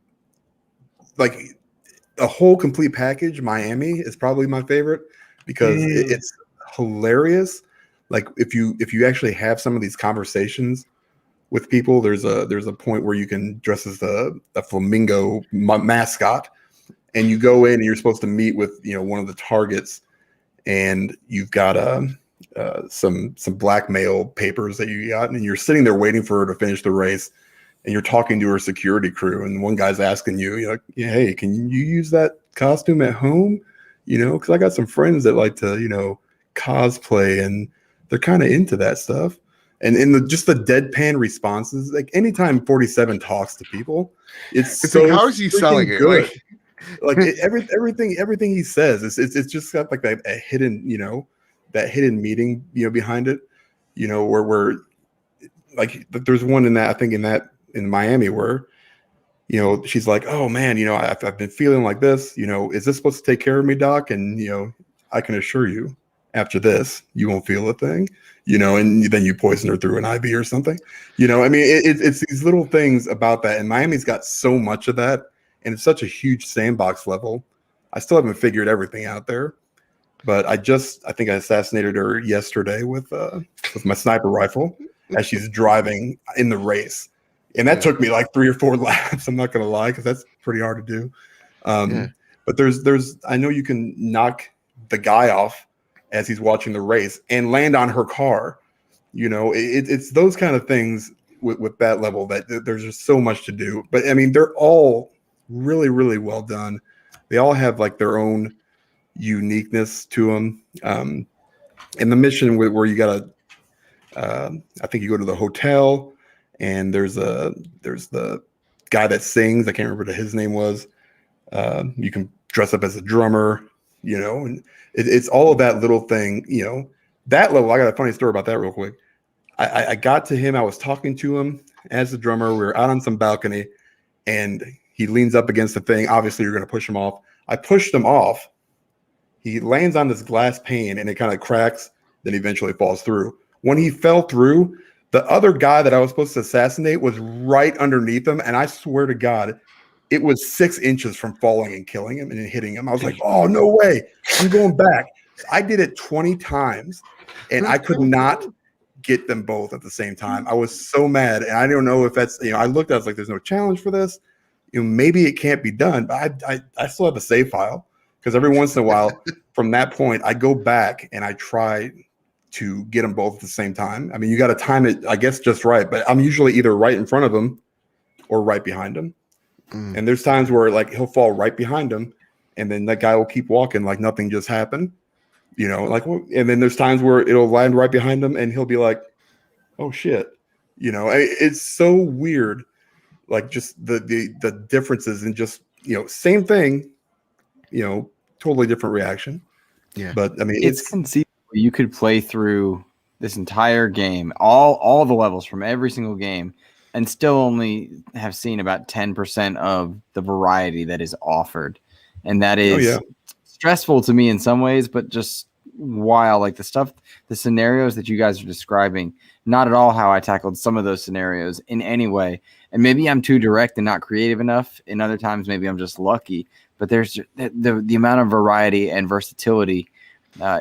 B: a whole complete package, Miami is probably my favorite because it's hilarious. Like if you actually have some of these conversations with people, there's a point where you can dress as a flamingo mascot, and you go in and you're supposed to meet with one of the targets, and you've got some blackmail papers that you got, and you're sitting there waiting for her to finish the race, and you're talking to her security crew, and one guy's asking you're like, hey, can you use that costume at home? Because I got some friends that like to cosplay, and they're kind of into that stuff. And in just the deadpan responses, like anytime 47 talks to people, it's so
D: like, how is he selling it?
B: Good. Like everything he says, it's just got like a hidden, that hidden meaning, behind it, where like there's one in that, I think in Miami where, she's like, oh man, I've been feeling like this, is this supposed to take care of me, doc? And, I can assure you after this, you won't feel a thing, and then you poison her through an IV or something, I mean, it's these little things about that. And Miami's got so much of that. And it's such a huge sandbox level. I still haven't figured everything out there. But I think I assassinated her yesterday with my sniper rifle as she's driving in the race, and that took me like 3 or 4 laps. I'm not gonna lie, because that's pretty hard to do. But there's I know you can knock the guy off as he's watching the race and land on her car. It's those kind of things with that level that there's just so much to do. But I mean, they're all really, really well done. They all have like their own uniqueness to them. And the mission where you gotta I think you go to the hotel, and there's the guy that sings, I can't remember what his name was. You can dress up as a drummer, and it's all of that little thing, that level. I got a funny story about that real quick. I got to him, I was talking to him as the drummer, we were out on some balcony, and he leans up against the thing. Obviously you're going to push him off. I pushed him off. He lands on this glass pane, and it kind of cracks, then eventually falls through. When he fell through, the other guy that I was supposed to assassinate was right underneath him. And I swear to God, it was 6 inches from falling and killing him and hitting him. I was like, oh, no way. I'm going back. I did it 20 times, and I could not get them both at the same time. I was so mad. And I don't know if that's, I looked, I was like, there's no challenge for this. Maybe it can't be done. But I still have a save file, because every once in a while from that point, I go back and I try to get them both at the same time. I mean, you got to time it, I guess, just right. But I'm usually either right in front of him or right behind him. And there's times where like he'll fall right behind him, and then that guy will keep walking like nothing just happened, and then there's times where it'll land right behind him, and he'll be like, oh shit, it's so weird. Like just the differences in just, same thing, totally different reaction.
C: Yeah.
B: But I mean,
C: it's conceivable you could play through this entire game, all the levels from every single game, and still only have seen about 10% of the variety that is offered. And that is stressful to me in some ways, but just wild. Like the scenarios that you guys are describing, not at all how I tackled some of those scenarios in any way. And maybe I'm too direct and not creative enough. In other times, maybe I'm just lucky. But there's the amount of variety and versatility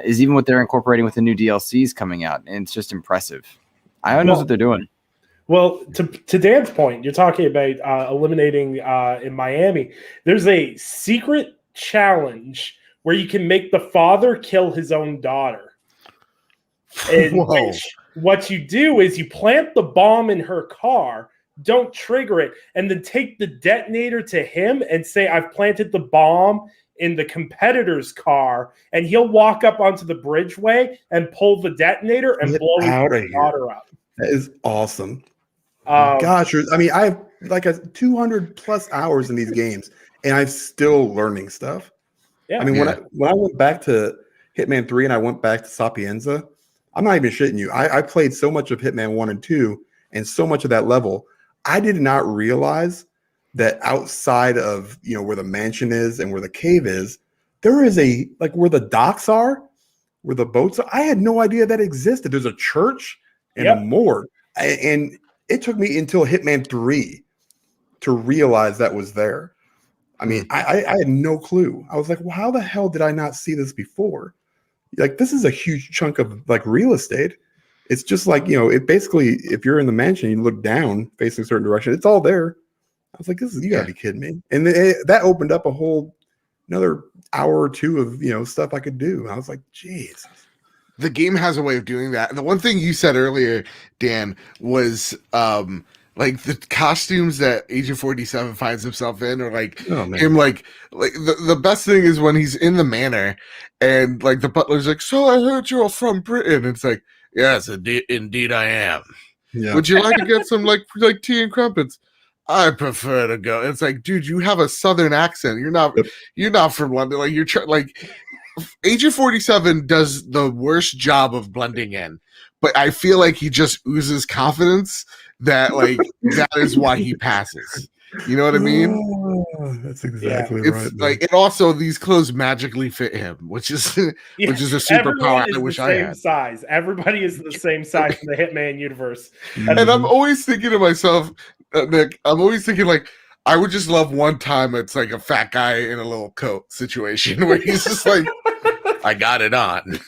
C: is even what they're incorporating with the new DLCs coming out, and it's just impressive. IO knows what they're doing.
A: Well, to Dan's point, you're talking about eliminating in Miami. There's a secret challenge where you can make the father kill his own daughter. And what you do is you plant the bomb in her car, don't trigger it, and then take the detonator to him and say, I've planted the bomb in the competitor's car, and he'll walk up onto the bridgeway and pull the detonator and blow his daughter up.
B: That is awesome. Gosh, I mean, I have like 200 plus hours in these games, and I'm still learning stuff.
A: Yeah.
B: I mean, when I went back to Hitman 3 and I went back to Sapienza, I'm not even shitting you. I played so much of Hitman 1 and 2 and so much of that level. I did not realize that outside of, where the mansion is and where the cave is, there is where the docks are, where the boats are. I had no idea that existed. There's a church and a morgue. And it took me until Hitman 3 to realize that was there. I mean, I had no clue. I was like, well, how the hell did I not see this before? Like, this is a huge chunk of real estate. It's just like, it basically, if you're in the mansion, you look down facing a certain direction, it's all there. I was like, you gotta be kidding me. And that opened up another hour or two of, stuff I could do. I was like, geez.
D: The game has a way of doing that. And the one thing you said earlier, Dan, was the costumes that Agent 47 finds himself in, or him, the best thing is when he's in the manor and the butler's like, so I heard you're from Britain. It's like, yes, indeed I am. Yeah. Would you like to get some tea and crumpets? I prefer to go. It's like, dude, you have a southern accent. You're not from London. Agent 47 does the worst job of blending in, but I feel like he just oozes confidence that that is why he passes. You know what I mean?
B: Oh, that's exactly right.
D: And also these clothes magically fit him, which is a superpower I wish I had.
A: Size. Everybody is the same size in the Hitman universe.
D: And I'm always thinking to myself, Nick, I would just love one time it's a fat guy in a little coat situation where he's just I got it on.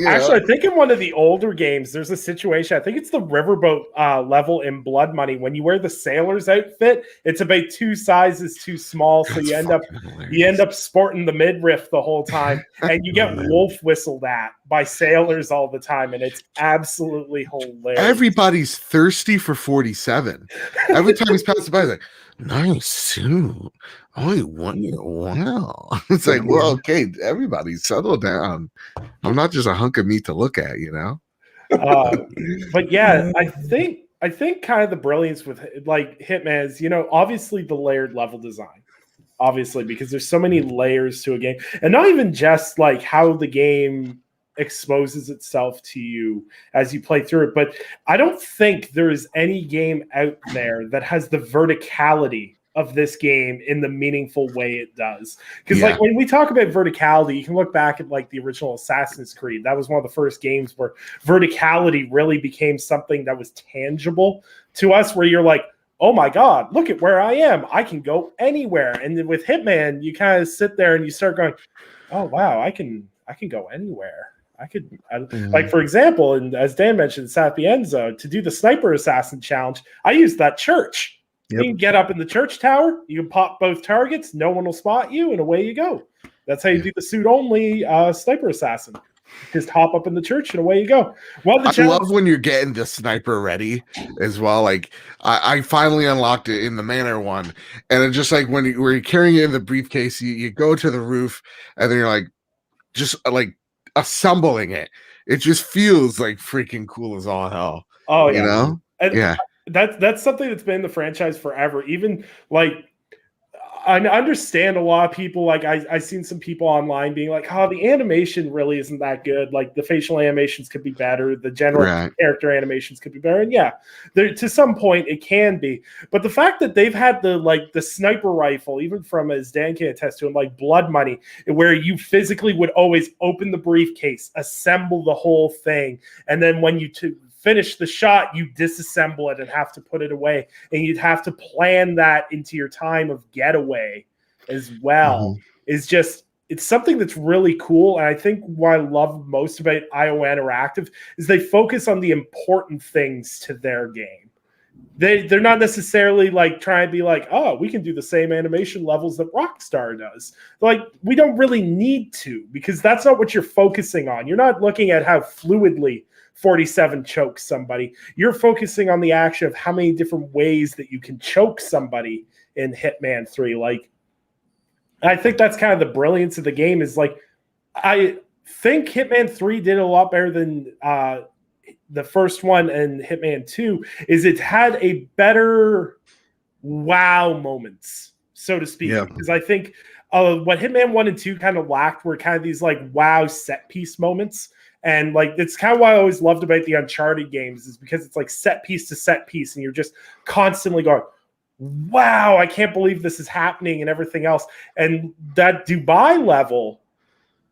A: Actually, I think in one of the older games, there's a situation. I think it's the riverboat level in Blood Money. When you wear the sailor's outfit, it's about 2 sizes too small, so you end up sporting the midriff the whole time, and you get wolf whistled at by sailors all the time, and it's absolutely hilarious.
D: Everybody's thirsty for 47. Every time he's passing by, he's like, nice suit. Oh, wow. It's like, well, okay, everybody settle down. I'm not just a hunk of meat to look at,
A: But yeah, I think kind of the brilliance with Hitman is, obviously the layered level design. Obviously, because there's so many layers to a game. And not even just how the game exposes itself to you as you play through it. But I don't think there is any game out there that has the verticality of this game in the meaningful way it does. Because when we talk about verticality, you can look back at the original Assassin's Creed. That was one of the first games where verticality really became something that was tangible to us, where you're like, oh my God, look at where I am. I can go anywhere. And then with Hitman, you kind of sit there and you start going, oh wow, I can go anywhere. For example, and as Dan mentioned, Sapienza, to do the sniper assassin challenge, I used that church. Yep. You can get up in the church tower, you can pop both targets, no one will spot you, and away you go. That's how you do the suit only sniper assassin. Just hop up in the church and away you go. Well,
D: I love when you're getting the sniper ready as well. I finally unlocked it in the manor one, and it's just when you're carrying it in the briefcase, you go to the roof, and then you're assembling it. It just feels freaking cool as all hell.
A: Oh yeah,
D: you know?
A: And that's something that's been in the franchise forever. Even I understand a lot of people, I've seen some people online being like, oh, the animation really isn't that good. The facial animations could be better. The general character animations could be better. And yeah, to some point it can be. But the fact that they've had the sniper rifle, even from, as Dan can attest to, in Blood Money, where you physically would always open the briefcase, assemble the whole thing, and then when you finish the shot, you disassemble it and have to put it away, and you'd have to plan that into your time of getaway as well. Is just it's something that's really cool. And I think what I love most about IO Interactive is they focus on the important things to their game. They're not necessarily like trying to be like, oh, we can do the same animation levels that Rockstar does. Like, we don't really need to, because that's not what you're focusing on. You're not looking at how fluidly 47 chokes somebody. You're focusing on the action of how many different ways that you can choke somebody in Hitman 3. Like, I think that's kind of the brilliance of the game, is like, I think Hitman 3 did a lot better than the first one, and Hitman 2 is it had a better wow moments, so to speak.
B: Yeah.
A: Because I think what Hitman 1 and 2 kind of lacked were kind of these like wow set piece moments. And like, it's kind of what I always loved about the Uncharted games, is because it's like set piece to set piece, and you're just constantly going, wow, I can't believe this is happening, and everything else. And that Dubai level,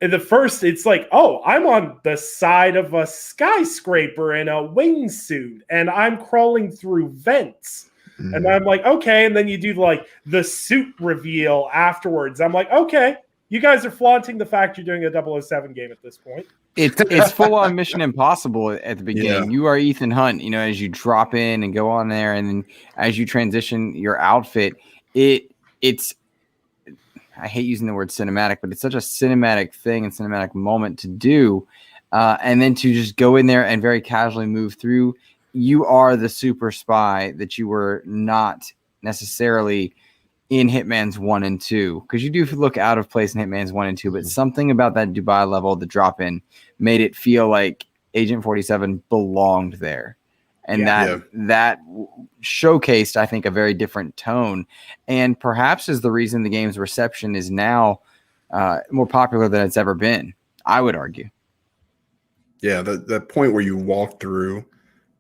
A: in the first, it's like, oh, I'm on the side of a skyscraper in a wingsuit, and I'm crawling through vents. And I'm like, okay. And then you do like the suit reveal afterwards. I'm like, okay, you guys are flaunting the fact you're doing a 007 game at this point.
C: It's full on Mission Impossible at the beginning.
B: Yeah.
C: You are Ethan Hunt, as you drop in and go on there, and then as you transition your outfit, it's I hate using the word cinematic, but it's such a cinematic thing and cinematic moment to do. And then to just go in there and very casually move through. You are the super spy that you were not necessarily in Hitman's 1 and 2, because you do look out of place in Hitman's 1 and 2, but something about that Dubai level, the drop in, made it feel like Agent 47 belonged there. And that showcased, I think, a very different tone, and perhaps is the reason the game's reception is now more popular than it's ever been, I would argue.
B: Yeah, the point where you walk through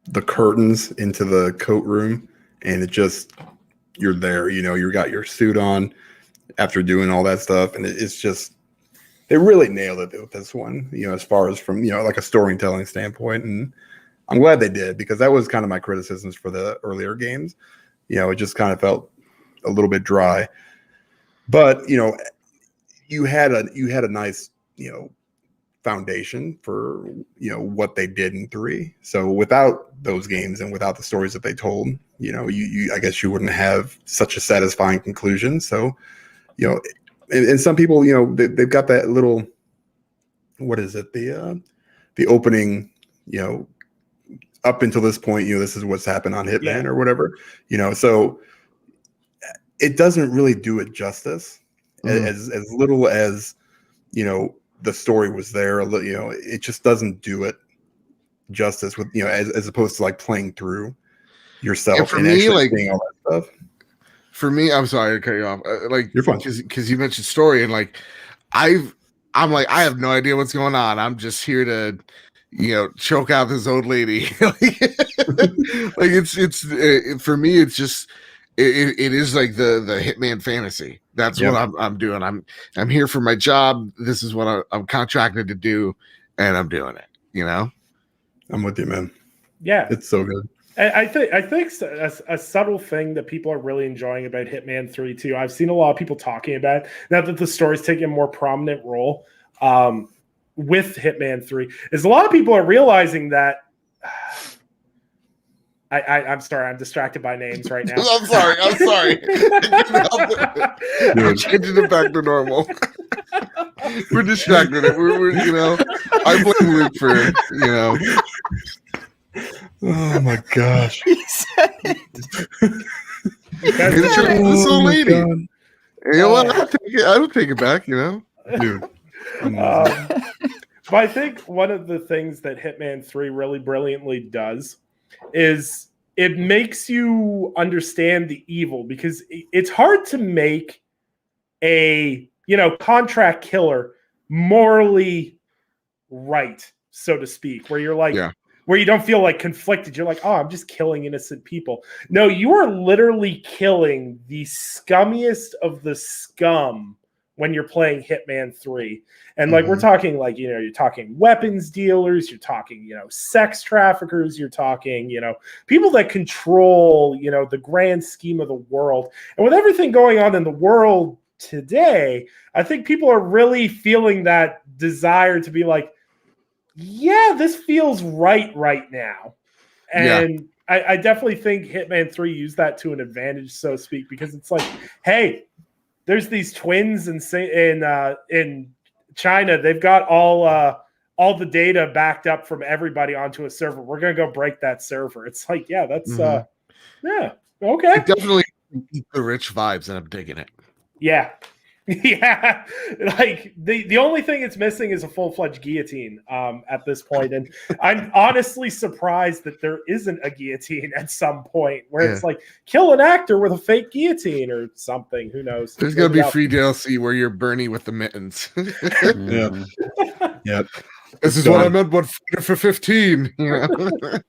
B: the curtains into the coat room, and it just, you're there, you got your suit on after doing all that stuff, and it's just, they really nailed it with this one, as far as from, like a storytelling standpoint. And I'm glad they did, because that was kind of my criticisms for the earlier games. It just kind of felt a little bit dry. But, you had a nice, foundation for, what they did in 3. So without those games and without the stories that they told, you I guess you wouldn't have such a satisfying conclusion. So, and some people, they've got that little, what is it? The opening, up until this point, this is what's happened on Hitman or whatever, so it doesn't really do it justice. As little as, the story was there, it just doesn't do it justice with, as opposed to like playing through yourself and
D: me,
B: actually
D: like,
B: seeing all that stuff.
D: For me, I'm sorry to cut you off.
B: You're fine.
D: Because you mentioned story, and like, I'm like, I have no idea what's going on. I'm just here to, choke out this old lady. For me, it's just, it is like the Hitman fantasy. That's what I'm doing. I'm here for my job. This is what I'm contracted to do, and I'm doing it.
B: I'm with you, man.
A: Yeah,
B: it's so good.
A: I think a subtle thing that people are really enjoying about Hitman 3 too. I've seen a lot of people talking about it, now that the story's taking a more prominent role with Hitman 3, is a lot of people are realizing that. I'm sorry, I'm distracted by names right now.
D: I'm sorry. We're changing it back to normal. We're distracted. We're I blame Luke for,
B: Oh my gosh.
C: He said it.
D: This old lady. You know what? I don't take it back,
B: Dude.
A: But I think one of the things that Hitman 3 really brilliantly does is it makes you understand the evil, because it's hard to make a, contract killer morally right, so to speak, where you're like, where you don't feel like conflicted. You're like, oh, I'm just killing innocent people. No, you are literally killing the scummiest of the scum when you're playing Hitman 3. And like, we're talking like, you're talking weapons dealers, you're talking, sex traffickers, you're talking, people that control, the grand scheme of the world. And with everything going on in the world today, I think people are really feeling that desire to be like, yeah, this feels right now. And I definitely think Hitman 3 used that to an advantage, so to speak, because it's like, hey, there's these twins in China. They've got all the data backed up from everybody onto a server. We're gonna go break that server. It's like, yeah, that's yeah, okay.
D: It definitely the rich vibes, and I'm digging it.
A: Yeah. Yeah, like the only thing it's missing is a full-fledged guillotine at this point, and I'm honestly surprised that there isn't a guillotine at some point where it's like kill an actor with a fake guillotine or something. Who knows?
D: There's gonna be free DLC where you're Bernie with the mittens.
B: Yep.
D: This is what I meant. What for 15?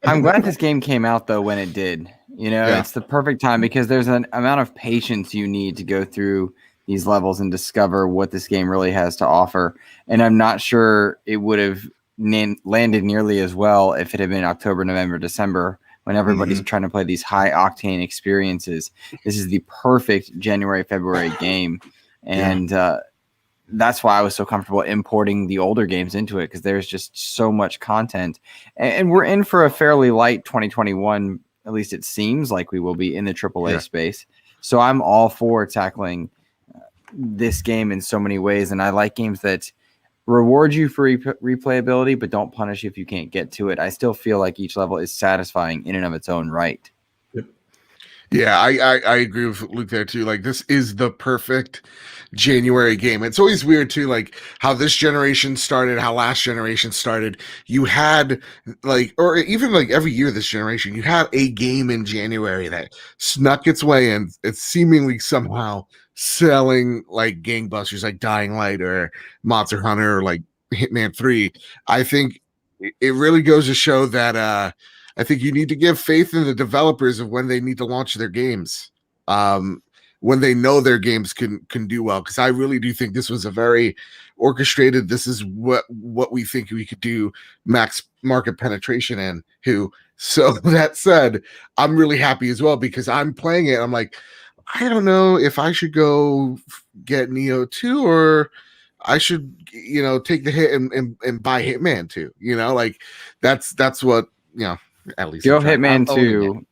C: I'm glad this game came out though when it did. It's the perfect time because there's an amount of patience you need to go through these levels and discover what this game really has to offer. And I'm not sure it would have landed nearly as well if it had been October, November, December, when everybody's trying to play these high octane experiences. This is the perfect January, February game. And that's why I was so comfortable importing the older games into it, because there's just so much content. And we're in for a fairly light 2021, at least it seems like we will be in the AAA space. So I'm all for tackling this game in so many ways, and I like games that reward you for replayability but don't punish you if you can't get to it. I still feel like each level is satisfying in and of its own right.
D: Yeah, I agree with Luke there too. Like, this is the perfect January game. It's always weird too, like how this generation started, how last generation started. You had or even like every year this generation, you had a game in January that snuck its way in. It's seemingly somehow selling like gangbusters, like Dying Light or Monster Hunter or like Hitman 3. I think it really goes to show that I think you need to give faith in the developers of when they need to launch their games, when they know their games can do well. Because I really do think this was a very orchestrated. This is what we think we could do max market penetration in. So that said, I'm really happy as well because I'm playing it. I'm like, I don't know if I should go get Neo 2 or I should, take the hit and buy Hitman 2. Like that's what, at least
C: go Hitman 2.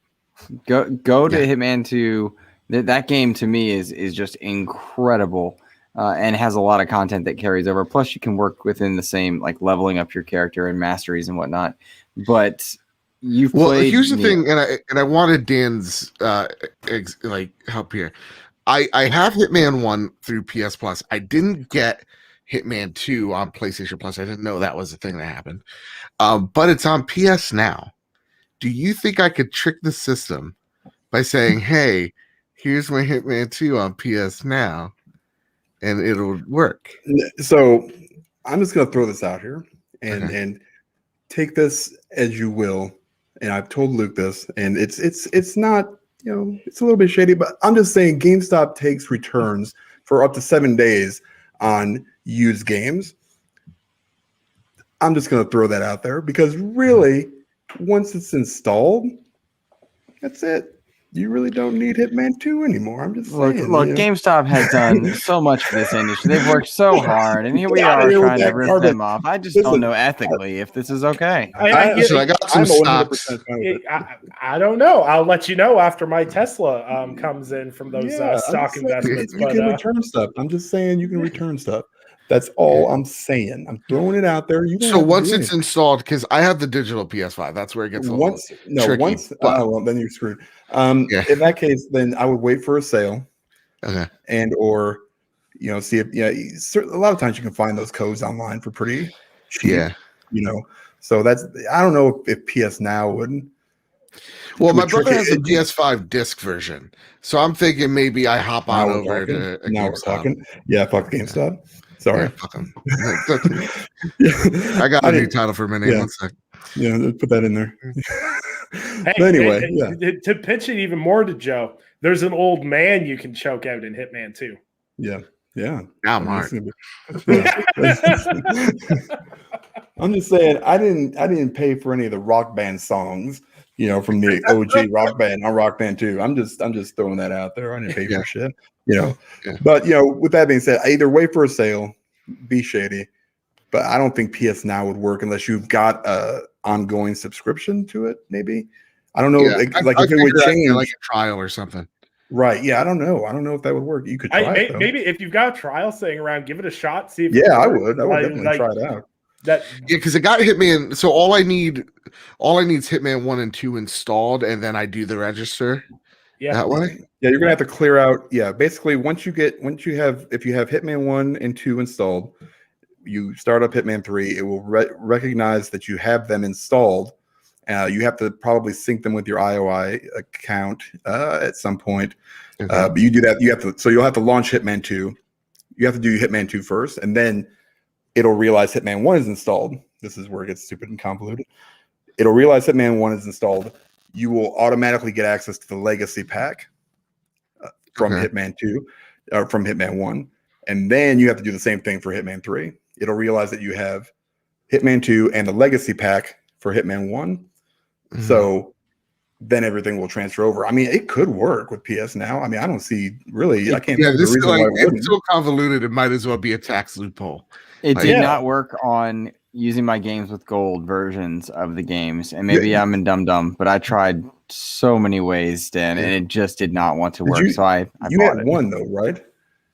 C: Go to Hitman 2. That game to me is just incredible and has a lot of content that carries over. Plus, you can work within the same like leveling up your character and masteries and whatnot. But you've played.
D: Here's the thing, and I wanted Dan's help here. I have Hitman 1 through PS Plus. I didn't get Hitman 2 on PlayStation Plus. I didn't know that was a thing that happened. But it's on PS Now. Do you think I could trick the system by saying, hey, here's my Hitman 2 on PS Now, and it'll work?
B: So I'm just going to throw this out here and take this as you will. And I've told Luke this, and it's not, it's a little bit shady, but I'm just saying GameStop takes returns for up to 7 days on used games. I'm just going to throw that out there because really, once it's installed, that's it. You really don't need Hitman 2 anymore. I'm just saying.
C: Look, GameStop has done so much for this industry. They've worked so hard, and here we are trying to rip them off. I just don't know ethically if this is okay.
D: I got some stocks.
A: I don't know. I'll let you know after my Tesla comes in from those stock investments.
B: You can return stuff. I'm just saying you can return stuff. That's all I'm saying. I'm throwing it out there.
D: So once it's installed, because I have the digital PS5, that's where it gets a little tricky.
B: Well, then you're screwed. In that case, then I would wait for a sale.
D: Okay.
B: And or see if a lot of times you can find those codes online for pretty cheap.
D: Yeah.
B: So that's I don't know if PS Now wouldn't.
D: Well, my brother has a PS5 disc version, so I'm thinking maybe I hop on over to.
B: Now we're talking. Yeah, fuck GameStop. Sorry.
D: Yeah, fuck them. I got a new title for my name.
B: Yeah.
D: 1 sec.
B: Yeah, put that in there.
A: But anyway, to pitch it even more to Joe, there's an old man you can choke out in Hitman 2.
B: Yeah.
D: Now, Mark.
B: I'm just saying, I didn't pay for any of the Rock Band songs from the OG Rock Band on Rock Band 2. I'm just throwing that out there. I didn't pay for shit,
D: Yeah.
B: But with that being said, either wait for a sale, be shady. But I don't think PS Now would work unless you've got a ongoing subscription to it. Maybe I don't know.
D: Yeah.
B: Like
D: I
B: if it would change,
D: like a trial or something.
B: Right? Yeah, I don't know. I don't know if that would work. You could try it. Though.
A: Maybe if you've got a trial sitting around, give it a shot. See if
B: I would. I would definitely try it out.
D: Because it got Hitman. So all I need is Hitman 1 and 2 installed, and then I do the register.
A: Yeah,
D: that way.
B: Yeah, you're gonna have to clear out. Yeah, basically if you have Hitman 1 and 2 installed, you start up Hitman 3. It will recognize that you have them installed. You have to probably sync them with your IOI account at some point. But you do that. You'll have to launch Hitman 2. You have to do Hitman 2 first, and then it'll realize Hitman 1 is installed. This is where it gets stupid and convoluted. It'll realize Hitman 1 is installed. You will automatically get access to the legacy pack from Hitman 2, or from Hitman 1. And then you have to do the same thing for Hitman 3. It'll realize that you have Hitman 2 and the legacy pack for Hitman 1. Mm-hmm. So then everything will transfer over. I mean, it could work with PS Now. I mean, I don't see really. I can't.
D: Yeah, this is it's so convoluted. It might as well be a tax loophole.
C: It did not work on using my games with gold versions of the games, and maybe I'm in dumb, but I tried so many ways, Dan, and it just did not want to work. So I
B: you
C: bought
B: had
C: it.
B: One though, right?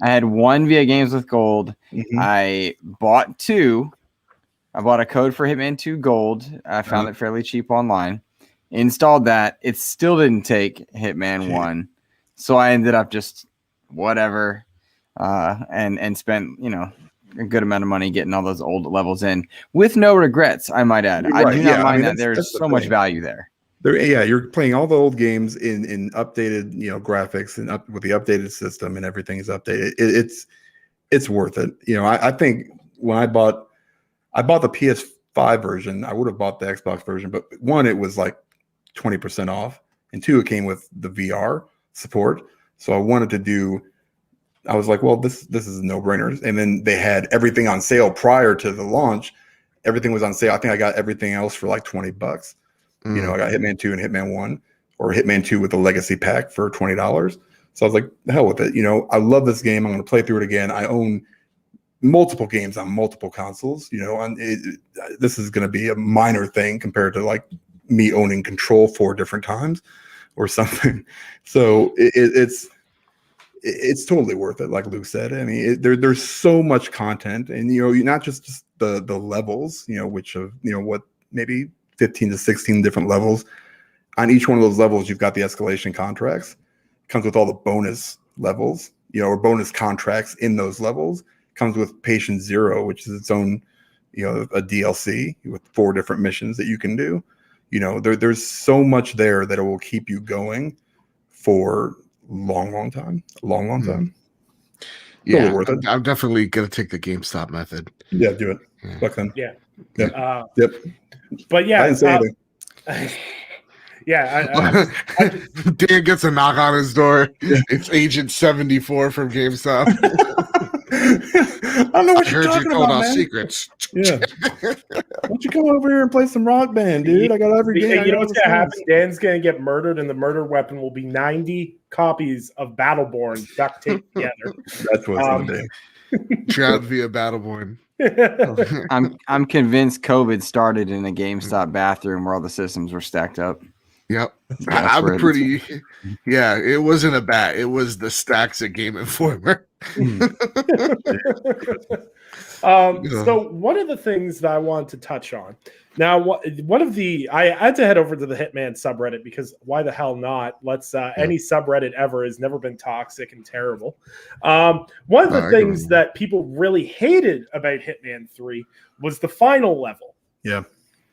C: I had one via games with gold. Mm-hmm. I bought 2. I bought a code for Hitman 2 Gold. I found it fairly cheap online. Installed that. It still didn't take Hitman 1. So I ended up just whatever and spent, a good amount of money getting all those old levels in with no regrets, I might add.
B: Right.
C: I do not mind that. There's so much value there.
B: You're playing all the old games in updated, graphics and with the updated system, and everything is updated. It's worth it. I think when I bought the PS5 version, I would have bought the Xbox version, but 1, it was like 20% off, and 2, it came with the VR support. So I wanted to do. I was like, well, this is a no-brainer. And then they had everything on sale prior to the launch. Everything was on sale. I think I got everything else for like $20. I got Hitman 2 and Hitman 1, or Hitman 2 with the legacy pack for $20. So I was like, the hell with it. I love this game. I'm going to play through it again. I own multiple games on multiple consoles. This is going to be a minor thing compared to like me owning Control 4 different times or something. So it's totally worth it, like Luke said. I mean, there's so much content, and you're not just the levels, which of what maybe 15 to 16 different levels. On each one of those levels, you've got the escalation contracts. It comes with all the bonus levels, or bonus contracts in those levels. It comes with Patient Zero, which is its own, a DLC with 4 different missions that you can do. There's so much there that it will keep you going for long time.
D: Yeah,
B: totally worth it.
D: I'm definitely gonna take the GameStop method.
B: Yeah, do it. Fuck them.
A: Yeah.
B: Yep.
A: But yeah,
B: I didn't say anything.
D: Dan gets a knock on his door. It's Agent 74 from GameStop.
B: I don't know what you're talking about, man.
D: Secrets.
B: Yeah. Why don't you come over here and play some Rock Band, dude? I got every game.
A: You know what's going to happen? Dan's going to get murdered, and the murder weapon will be 90 copies of Battleborn duct taped together.
B: That's what's going to be.
D: Trout via Battleborn.
C: I'm convinced COVID started in a GameStop bathroom where all the systems were stacked up.
D: Yep. I'm pretty. Yeah, it wasn't a bat. It was the stacks at Game Informer.
A: So one of the things that I want to touch on now, I had to head over to the Hitman subreddit because why the hell not? Any subreddit ever has never been toxic and terrible. One of the things that people really hated about Hitman 3 was the final level.
B: Yeah.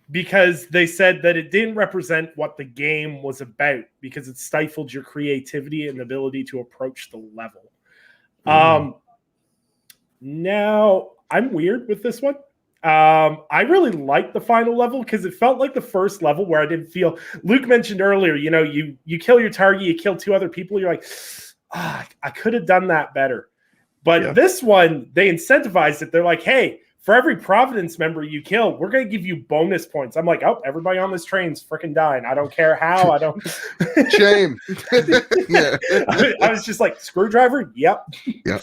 A: Because they said that it didn't represent what the game was about because it stifled your creativity and ability to approach the level. Now, I'm weird with this one. I really liked the final level because it felt like the first level where I didn't feel. Luke mentioned earlier, you kill your target, you kill 2 other people, you're like, I could have done that better. But this one, they incentivized it. They're like, hey, for every Providence member you kill, we're going to give you bonus points. I'm like, oh, everybody on this train's freaking dying. I don't care how. I don't.
D: Shame. Yeah.
A: I was just like, screwdriver? Yep.
D: Yep.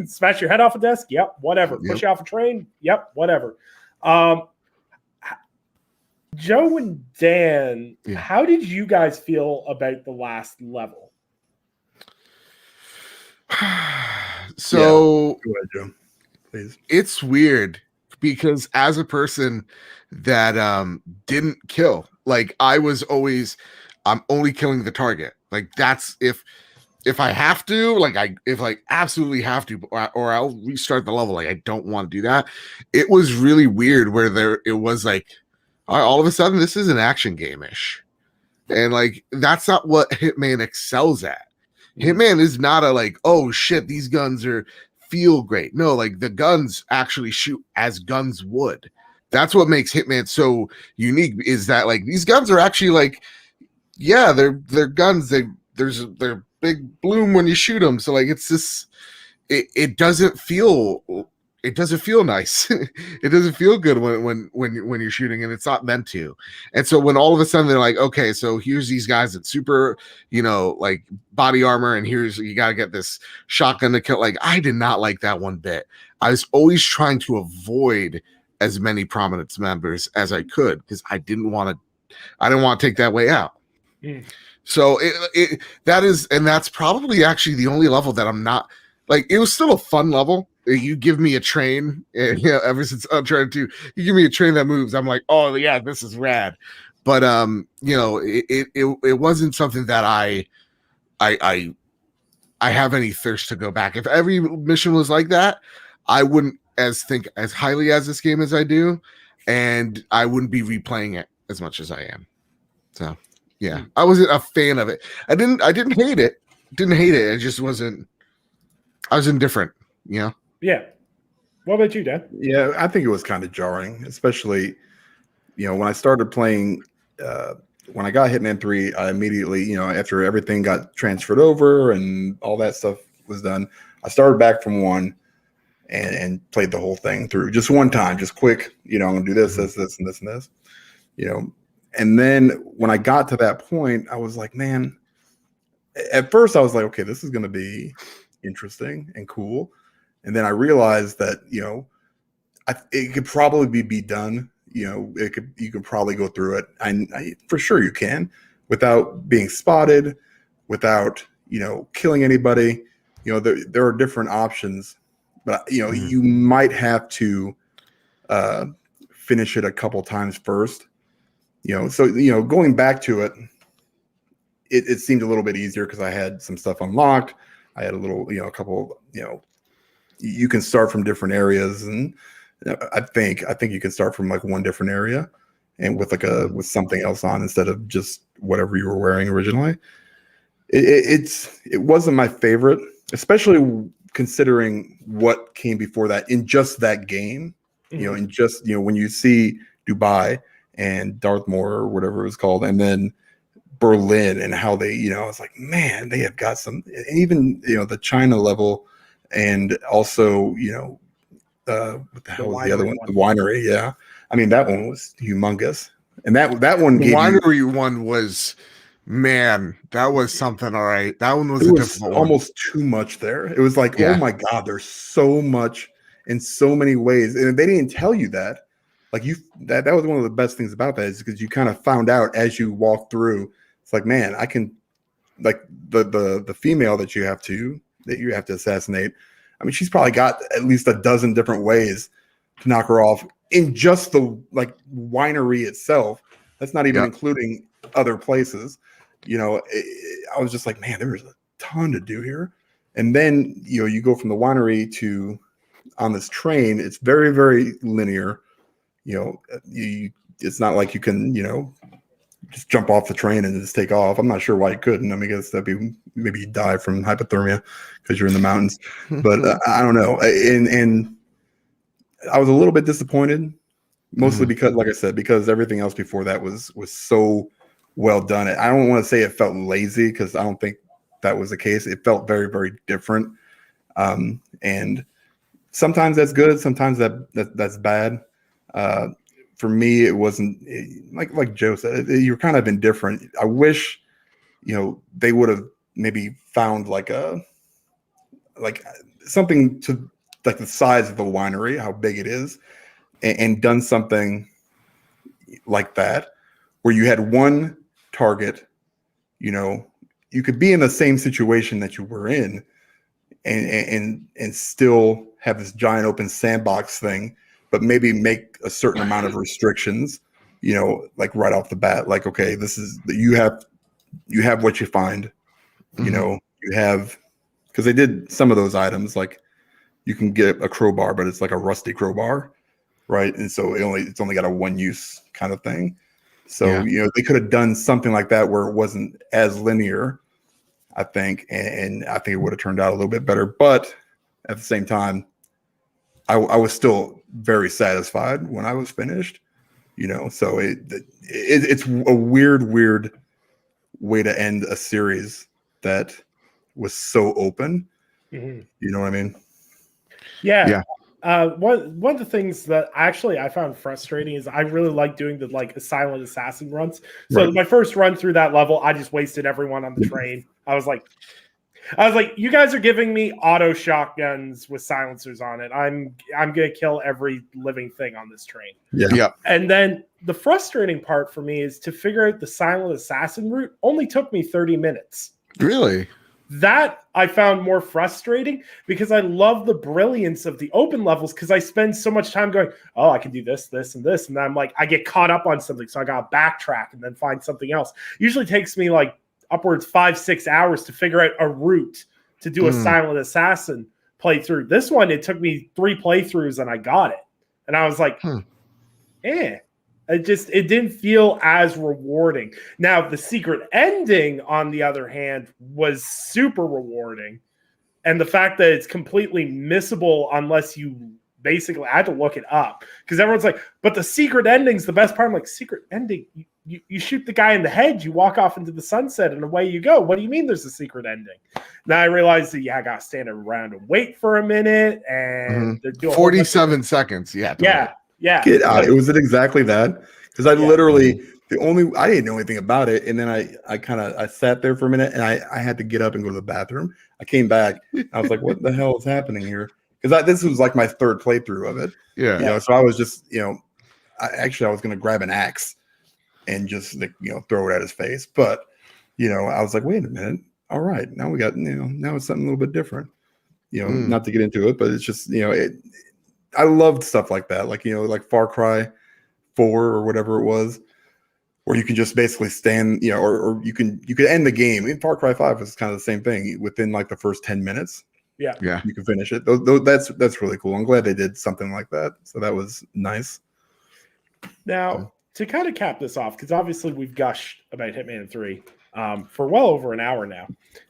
A: Smash your head off a desk? Yep. Whatever.
D: Yep.
A: Push you off a train? Yep. Whatever. Joe and Dan, how did you guys feel about the last level?
D: So
B: Go ahead, Joe. Please.
D: it's weird because as a person that didn't kill, like I'm only killing the target. Like that's if I have to, like if I absolutely have to, or I'll restart the level. Like I don't want to do that. It was really weird where it was like all of a sudden this is an action game-ish. And like that's not what Hitman excels at. Hitman is not a like, oh shit, these guns feel great. No, like the guns actually shoot as guns would. That's what makes Hitman so unique, is that like these guns are actually like, yeah, they're guns. They're big bloom when you shoot them. So like it's this, it doesn't feel nice. It doesn't feel good when you're shooting, and it's not meant to. And so when all of a sudden they're like, okay, so here's these guys that super, like body armor, and here's you got to get this shotgun to kill. Like I did not like that one bit. I was always trying to avoid as many Prominence members as I could because I didn't want to take that way out. So that's probably actually the only level that I'm not like. It was still a fun level. You give me a train, and ever since Uncharted 2, you give me a train that moves, I'm like, oh yeah, this is rad. But it wasn't something that I have any thirst to go back. If every mission was like that, I wouldn't think as highly as this game as I do, and I wouldn't be replaying it as much as I am. So yeah, I wasn't a fan of it. I didn't hate it. Didn't hate it. It just wasn't. I was indifferent.
A: Yeah. What about you, Dan?
B: Yeah, I think it was kind of jarring, especially, when I started playing, when I got Hitman 3, I immediately, after everything got transferred over and all that stuff was done, I started back from 1 and played the whole thing through just one time, just quick, I'm going to do this, and this, and this. And then when I got to that point, I was like, man, at first I was like, okay, this is going to be interesting and cool. And then I realized that, it could probably be done. You could probably go through it. I for sure you can, without being spotted, without, killing anybody. There are different options, but you might have to finish it a couple times first. So going back to it, it seemed a little bit easier because I had some stuff unlocked. I had a little, a couple, you can start from different areas, and I think you can start from like one different area and with with something else on instead of just whatever you were wearing originally. It wasn't my favorite, especially considering what came before that in just that game. In just when you see Dubai and Dartmoor or whatever it was called, and then Berlin, and how they, I was like, man, they have got some, and even the China level. And also, what the hell was the other one? The winery, yeah. I mean, that one was humongous, and that one.
D: The winery one was, man, that was something. All right, that one was
B: almost too much there. It was like, oh my god, there's so much in so many ways, and they didn't tell you that. Like that was one of the best things about that, is because you kind of found out as you walk through. It's like, man, I can, like the female that you have to assassinate. I mean, she's probably got at least a dozen different ways to knock her off in just the winery itself. That's not even including other places. I was just like, man, there's a ton to do here. And then you go from the winery to on this train. It's very, very linear. It's not like you can just jump off the train and just take off. I'm not sure why you couldn't. I mean, I guess that'd be, maybe you die from hypothermia because you're in the mountains. But I don't know. And I was a little bit disappointed, mostly because, like I said, because everything else before that was so well done. I don't want to say it felt lazy, because I don't think that was the case. It felt very, very different. And sometimes that's good. Sometimes that's bad. For me, it wasn't like Joe said. You're kind of indifferent. I wish, they would have maybe found like something to like the size of the winery, how big it is, and done something like that where you had one target. You could be in the same situation that you were in, and still have this giant open sandbox thing, but maybe make a certain amount of restrictions, like right off the bat, like, okay, this is you have what you find, you have, because they did some of those items, like you can get a crowbar, but it's like a rusty crowbar, right? And so it's only got a one use kind of thing. So, they could have done something like that where it wasn't as linear, I think, and I think it would have turned out a little bit better. But at the same time, I was still very satisfied when I was finished, So it's a weird way to end a series that was so open.
A: Mm-hmm.
B: You know what I mean?
A: Yeah. One of the things that actually I found frustrating is I really like doing the silent assassin runs. So my first run through that level, I just wasted everyone on the train. I was like, you guys are giving me auto shotguns with silencers on it. I'm gonna kill every living thing on this train.
B: Yeah.
A: And then the frustrating part for me is to figure out the silent assassin route only took me 30 minutes.
D: Really?
A: That I found more frustrating because I love the brilliance of the open levels because I spend so much time going, oh, I can do this, this, and this. And then I'm like, I get caught up on something. So I got to backtrack and then find something else. Usually takes me like upwards 5-6 hours to figure out a route to do a silent assassin playthrough. This one, it took me 3 playthroughs and I got it. And I was like, It didn't feel as rewarding. Now, the secret ending, on the other hand, was super rewarding. And the fact that it's completely missable unless you basically, I had to look it up. Because everyone's like, but the secret ending's the best part. I'm like, secret ending? You shoot the guy in the head, you walk off into the sunset, and away you go. What do you mean there's a secret ending? Now I realized that, I got to stand around and wait for a minute. And do
D: 47 seconds. Yeah.
B: Get out. Was it exactly that? Because I literally, I didn't know anything about it. And then I sat there for a minute and I had to get up and go to the bathroom. I came back. I was like, what the hell is happening here? Because this was like my third playthrough of it.
D: Yeah.
B: So I was just, I was going to grab an axe and just, throw it at his face. But, I was like, wait a minute. All right. Now we got, now it's something a little bit different. Not to get into it, but it's just, I loved stuff like that. Like, like Far Cry 4 or whatever it was, where you can just basically stand, or you could end the game. In Far Cry 5 was kind of the same thing. Within like the first 10 minutes,
A: yeah,
B: you can finish it. That's really cool. I'm glad they did something like that. So that was nice.
A: Now, to kind of cap this off, because obviously we've gushed about Hitman 3 for well over an hour now,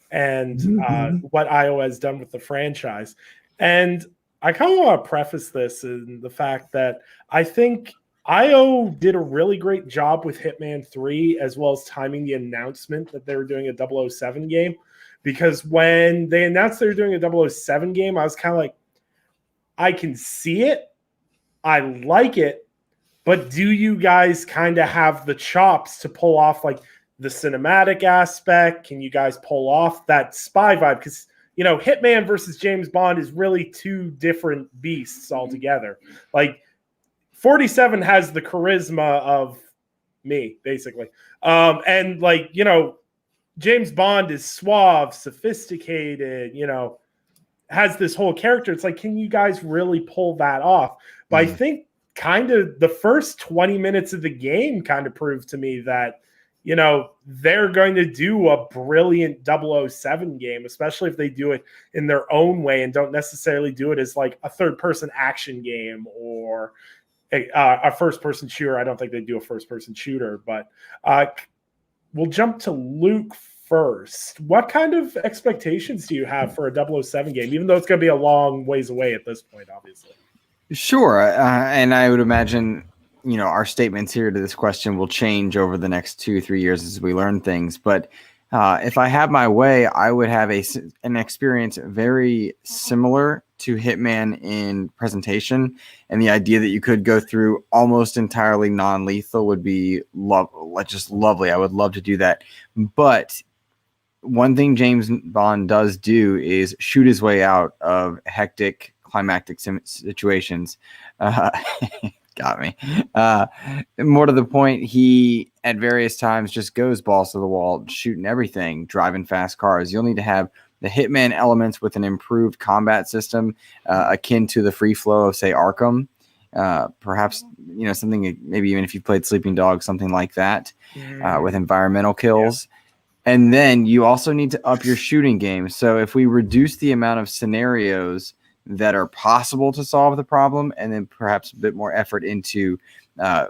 A: and what IO has done with the franchise. And I kind of want to preface this in the fact that I think IO did a really great job with Hitman 3, as well as timing the announcement that they were doing a 007 game. Because when they announced they were doing a 007 game, I was kind of like, I can see it. I like it. But do you guys kind of have the chops to pull off like the cinematic aspect? Can you guys pull off that spy vibe? Because, Hitman versus James Bond is really two different beasts altogether. Like, 47 has the charisma of me, basically. And James Bond is suave, sophisticated, has this whole character. It's like, can you guys really pull that off? But I think kind of the first 20 minutes of the game kind of proved to me that, they're going to do a brilliant 007 game, especially if they do it in their own way and don't necessarily do it as like a third-person action game or a first-person shooter. I don't think they do a first-person shooter, but we'll jump to Luke first. What kind of expectations do you have for a 007 game, even though it's going to be a long ways away at this point, obviously?
C: Sure, and I would imagine, our statements here to this question will change over the next 2-3 years as we learn things. But If I had my way, I would have an experience very similar to Hitman in presentation, and the idea that you could go through almost entirely non-lethal would be just lovely. I would love to do that. But one thing James Bond does do is shoot his way out of hectic climactic situations. Got me. More to the point, he at various times just goes balls to the wall, shooting everything, driving fast cars. You'll need to have the Hitman elements with an improved combat system akin to the free flow of, say, Arkham. Perhaps, something maybe even if you played Sleeping Dogs, something like that, with environmental kills. Yeah. And then you also need to up your shooting game. So if we reduce the amount of scenarios that are possible to solve the problem, and then perhaps a bit more effort into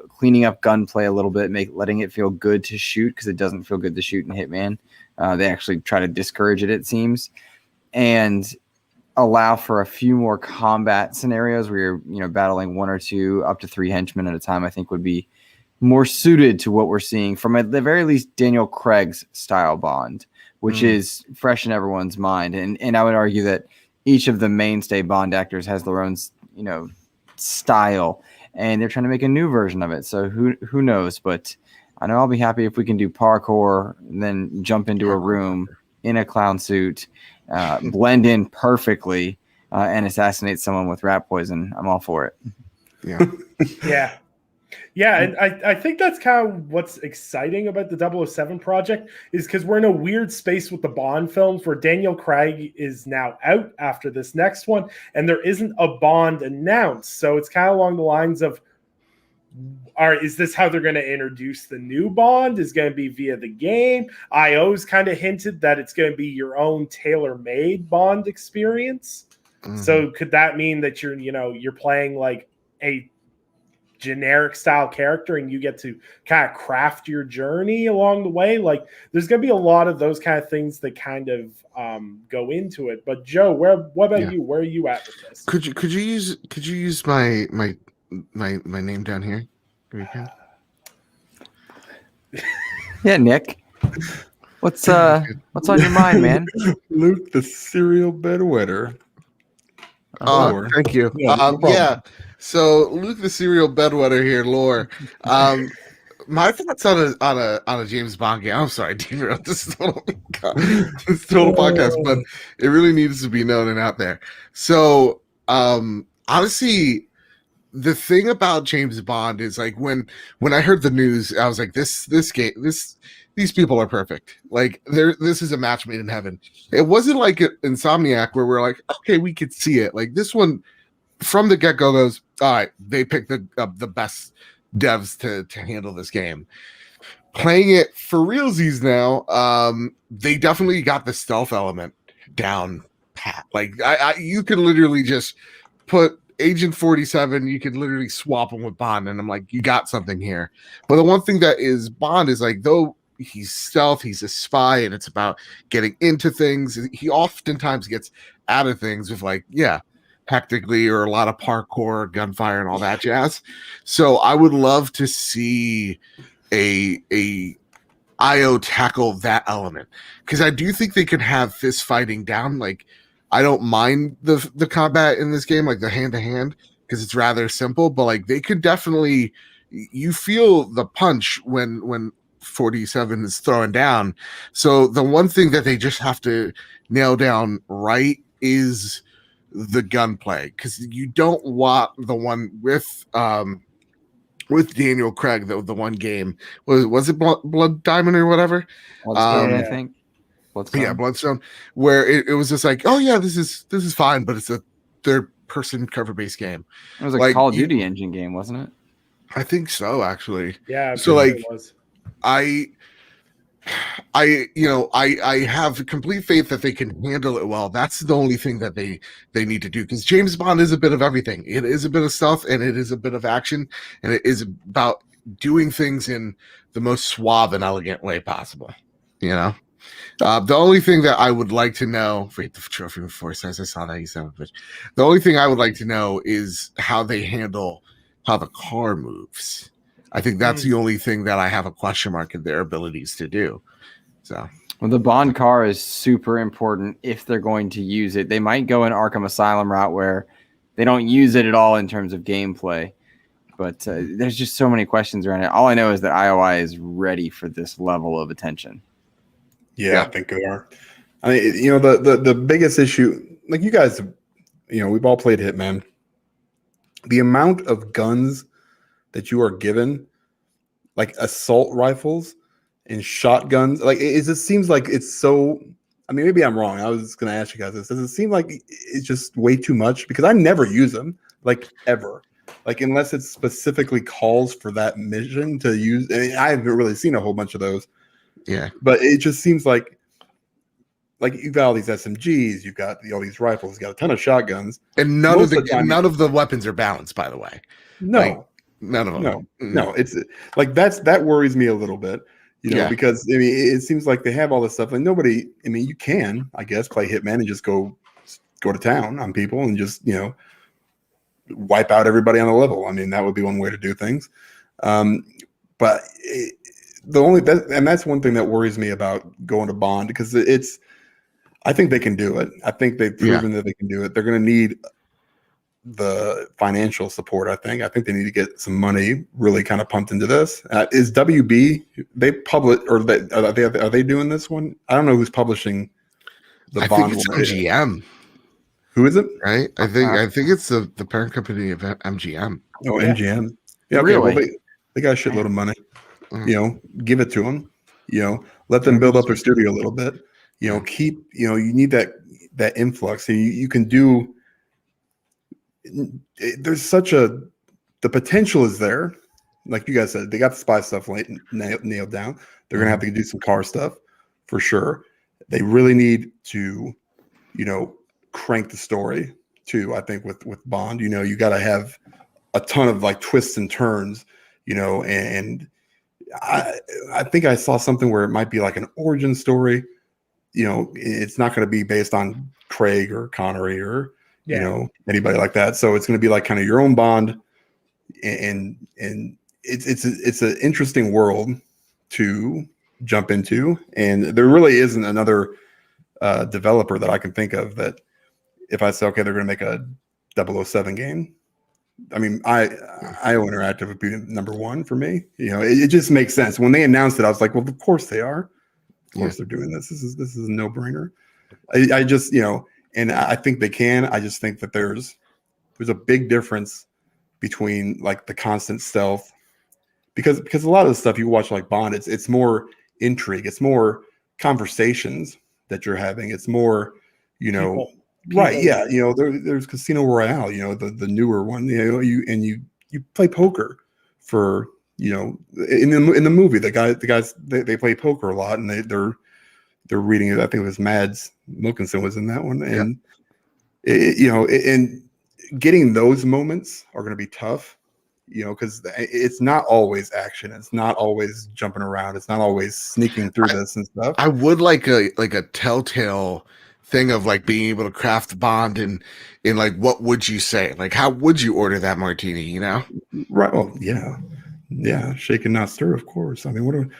C: cleaning up gunplay a little bit, letting it feel good to shoot, because it doesn't feel good to shoot in Hitman. They actually try to discourage it seems, and allow for a few more combat scenarios where you're battling 1 or 2 up to 3 henchmen at a time. I think would be more suited to what we're seeing from, at the very least, Daniel Craig's style Bond, which is fresh in everyone's mind. And I would argue that each of the mainstay Bond actors has their own, style, and they're trying to make a new version of it. So who knows? But I know I'll be happy if we can do parkour and then jump into a room in a clown suit, blend in perfectly, and assassinate someone with rat poison. I'm all for it.
D: Yeah.
A: Yeah. Yeah, and I think that's kind of what's exciting about the 007 project, is because we're in a weird space with the Bond films where Daniel Craig is now out after this next one, and there isn't a Bond announced. So it's kind of along the lines of, is this how they're going to introduce the new Bond? Is going to be via the game? IO's kind of hinted that it's going to be your own tailor-made Bond experience. Mm-hmm. So could that mean that you're playing like a generic style character and you get to kind of craft your journey along the way? Like, there's going to be a lot of those kind of things that kind of go into it. But Joe, what about you? Where are you at with this?
D: Could you use my name down here?
C: Yeah, Nick. What's on your mind, man?
B: Luke, the serial bedwetter.
D: Oh, thank you. Yeah. So Luke, the serial bedwetter here, lore. My thoughts on a James Bond game. I'm sorry, David. This is total podcast, but it really needs to be known and out there. So, honestly, the thing about James Bond is, like, when I heard the news, I was like, this game, these people are perfect. Like, this is a match made in heaven. It wasn't like Insomniac where we're like, okay, we could see it. Like, this one from the get-go goes, all right, they picked the best devs to handle this game. Playing it for realsies now, they definitely got the stealth element down pat. Like, you could literally just put Agent 47, you could literally swap him with Bond, and I'm like, you got something here. But the one thing that is Bond is, like, though he's stealth, he's a spy, and it's about getting into things, he oftentimes gets out of things with, like, hectically, or a lot of parkour, gunfire, and all that jazz. So I would love to see a IO tackle that element, because I do think they could have fist fighting down. Like, I don't mind the combat in this game, like the hand-to-hand, because it's rather simple, but like they could definitely, you feel the punch when 47 is throwing down. So the one thing that they just have to nail down right is the gunplay, because you don't want the one with Daniel Craig, the one game was it Blood Diamond or whatever,
C: Bloodstone, I think.
D: Bloodstone, where it was just like, oh yeah, this is fine, but it's a third person cover based game.
C: It was a Call of Duty engine game, wasn't it?
D: I think so, actually.
A: Yeah.
D: So like,
A: it was.
D: I have complete faith that they can handle it well. That's the only thing that they need to do, because James Bond is a bit of everything. It is a bit of stuff, and it is a bit of action, and it is about doing things in the most suave and elegant way possible. The only thing that I would like to know, wait, the trophy before says I saw that, you son of a bitch. The only thing I would like to know is how they handle how the car moves. I think that's the only thing that I have a question mark in their abilities to do. So,
C: Well, the Bond car is super important if they're going to use it. They might go an Arkham Asylum route where they don't use it at all in terms of gameplay. But there's just so many questions around it. All I know is that IOI is ready for this level of attention.
B: Yeah, I think they are. I mean, the biggest issue, like you guys, we've all played Hitman. The amount of guns that you are given, like assault rifles and shotguns, like it just seems like it's so. I mean, maybe I'm wrong. I was going to ask you guys this. Does it seem like it's just way too much? Because I never use them, like ever. Like unless it specifically calls for that mission to use. I mean, I haven't really seen a whole bunch of those.
D: Yeah,
B: but it just seems like you've got all these SMGs, you've got all these rifles, you've got a ton of shotguns,
D: and none of the weapons are balanced. By the way,
B: no,
D: none of them.
B: No. It's like that worries me a little bit. Because I mean, it seems like they have all this stuff, and nobody. I mean, you can, I guess, play Hitman and just go to town on people and just wipe out everybody on the level. I mean, that would be one way to do things. But that's one thing that worries me about going to Bond, because I think they can do it. I think they've proven that they can do it. They're going to need the financial support. I think they need to get some money really kind of pumped into this. Is WB they publish, or are they doing this one? I don't know who's publishing the Bond.
D: I think it's MGM.
B: Who is it?
D: Right? I think it's the parent company of MGM.
B: Oh, MGM. Yeah, okay.
C: Really?
B: Well, they got a shitload of money. Give it to them. Let them build up their studio a little bit. Keep. You need that influx. So you can do. There's the potential is there. Like you guys said, they got the spy stuff nailed down. They're gonna have to do some car stuff for sure. They really need to, crank the story too. I think with Bond, you got to have a ton of like twists and turns, and I think I saw something where it might be like an origin story. It's not going to be based on Craig or Connery or anybody like that. So it's going to be like kind of your own Bond, and it's an interesting world to jump into, and there really isn't another developer that I can think of that if I say, okay, they're going to make a 007 game. I mean, IO Interactive would be number one for me. It just makes sense. When they announced it, I was like, well, of course they are. Of course they're doing this. This is a no-brainer. I just, and I think they can. I just think that there's a big difference between like the constant stealth, because a lot of the stuff you watch like Bond, it's more intrigue, it's more conversations that you're having, it's more, people. Right? Yeah, there's Casino Royale, the newer one. You play poker for in the movie. The guys they play poker a lot, and they're reading it. I think it was Mads Mikkelsen was in that one, and and getting those moments are going to be tough, because it's not always action, it's not always jumping around, it's not always sneaking through this and stuff.
D: I would like a telltale thing of like being able to craft Bond and in like what would you say, like how would you order that martini,
B: Right. Well, yeah, shake and not stir, of course. I mean,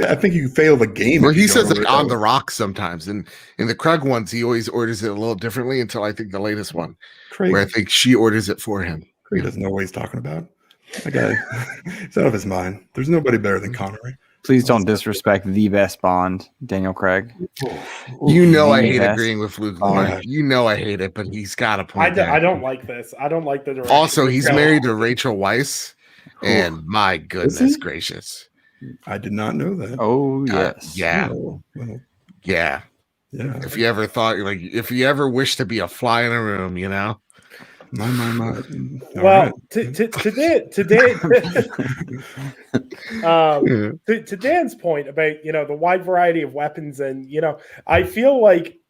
B: I think you fail the game.
D: Well, he says like on the rocks sometimes, and in the Craig ones he always orders it a little differently until I think the latest one where I think she orders it for him.
B: Craig doesn't know what he's talking about. That guy, he's out of his mind. There's nobody better than Connery.
C: Please don't disrespect the best Bond, Daniel Craig.
D: I hate agreeing with Luke. I hate it, but he's got a point.
A: I don't like this. I don't like the direction.
D: Also, he's married to Rachel Weisz, and my goodness gracious,
B: I did not know that.
C: Oh yes,
D: yeah. If you ever thought, like, if you ever wish to be a fly in a room,
B: My.
A: Well, today, to Dan's point about the wide variety of weapons, and I feel like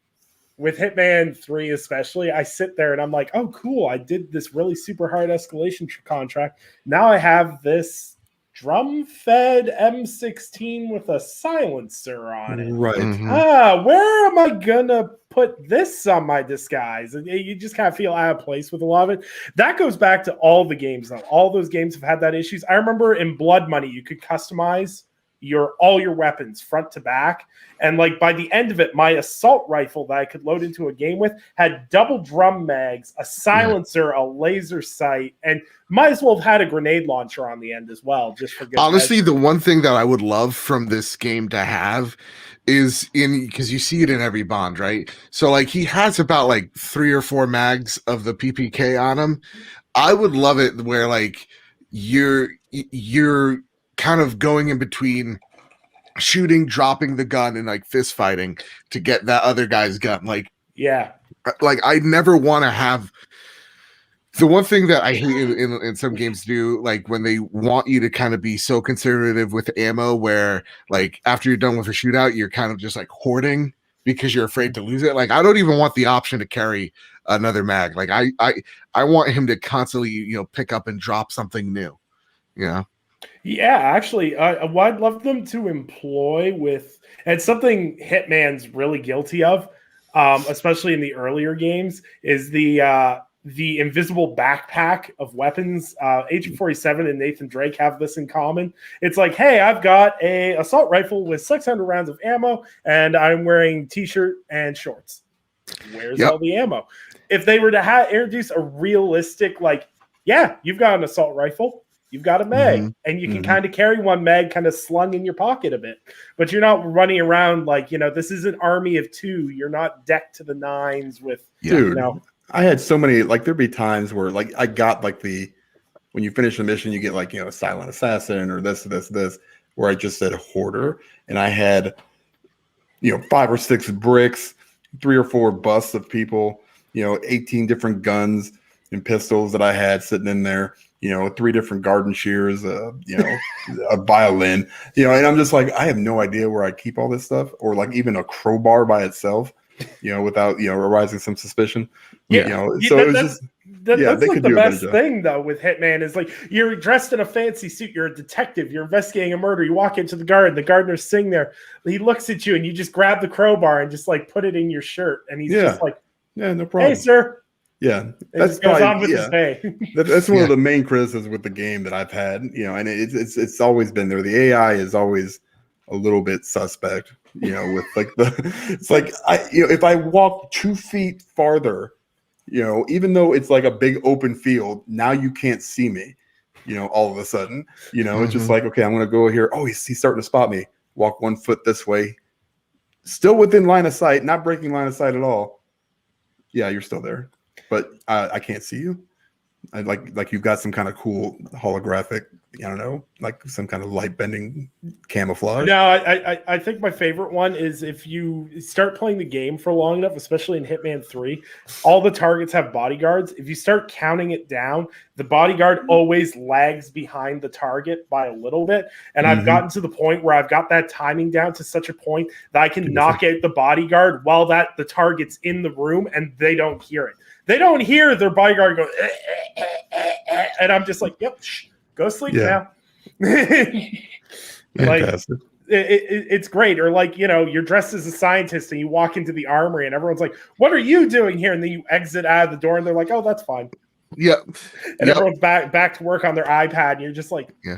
A: with Hitman 3 especially, I sit there and I'm like, oh cool, I did this really super hard escalation contract. Now I have this drum-fed M16 with a silencer on it.
B: Right.
A: Mm-hmm. Where am I gonna put this on my disguise? And you just kind of feel out of place with a lot of it. That goes back to all the games, though. All those games have had that issues. I remember in Blood Money, you could customize all your weapons front to back. And like by the end of it, my assault rifle that I could load into a game with had double drum mags, a silencer, a laser sight, and might as well have had a grenade launcher on the end as well, just for good
D: Honestly,
A: measure.
D: the one thing that I would love from this game to have is because you see it in every Bond, right? So like he has about like 3 or 4 mags of the PPK on him. I would love it where like you're kind of going in between shooting, dropping the gun, and like fist fighting to get that other guy's gun. Like I never want to have the one thing that I hate in some games do, like when they want you to kind of be so conservative with ammo, where like after you're done with a shootout, you're kind of just like hoarding because you're afraid to lose it. Like I don't even want the option to carry another mag. Like I want him to constantly pick up and drop something new. Yeah, actually,
A: what I'd love them to employ and something Hitman's really guilty of, especially in the earlier games, is the invisible backpack of weapons. Agent 47 and Nathan Drake have this in common. It's like, hey, I've got a assault rifle with 600 rounds of ammo, and I'm wearing t-shirt and shorts. Where's all the ammo? If they were to introduce a realistic, like, yeah, you've got an assault rifle, you've got a mag, and you can kind of carry one mag kind of slung in your pocket a bit, but you're not running around like, this is an army of 2. You're not decked to the nines with,
B: Dude, I had so many, like there'd be times where like I got like when you finish the mission, you get like, a silent assassin or this, where I just said hoarder. And I had, 5 or 6 bricks, 3 or 4 busts of people, 18 different guns and pistols that I had sitting in there, 3 different garden shears, a violin, and I'm just like, I have no idea where I keep all this stuff, or like even a crowbar by itself, without, arising some suspicion. It was just,
A: that's like the best thing though with Hitman is like you're dressed in a fancy suit, you're a detective, you're investigating a murder, you walk into the gardener's sitting there, he looks at you and you just grab the crowbar and just like put it in your shirt, and he's just like,
B: no problem.
A: Hey, sir.
B: Yeah,
A: that's goes on with his day.
B: That's one of the main criticisms with the game that I've had, and it's always been there. The AI is always a little bit suspect, with like it's like if I walk 2 feet farther, even though it's like a big open field, now you can't see me, all of a sudden, it's just like, okay, I'm going to go here. Oh, he's starting to spot me. Walk 1 foot this way, still within line of sight, not breaking line of sight at all. Yeah, you're still there, but I can't see you. I like you've got some kind of cool holographic, I don't know, like some kind of light bending camouflage.
A: No, I think my favorite one is if you start playing the game for long enough, especially in Hitman 3, all the targets have bodyguards. If you start counting it down, the bodyguard always lags behind the target by a little bit. And I've gotten to the point where I've got that timing down to such a point that I can knock out the bodyguard while the target's in the room and they don't hear it. They don't hear their bodyguard go, and I'm just like, yep, go sleep now. Like, it's great. Or like, you're dressed as a scientist and you walk into the armory and everyone's like, what are you doing here? And then you exit out of the door and they're like, oh, that's fine.
D: Yeah.
A: And everyone's back to work on their iPad and you're just like,
D: yeah.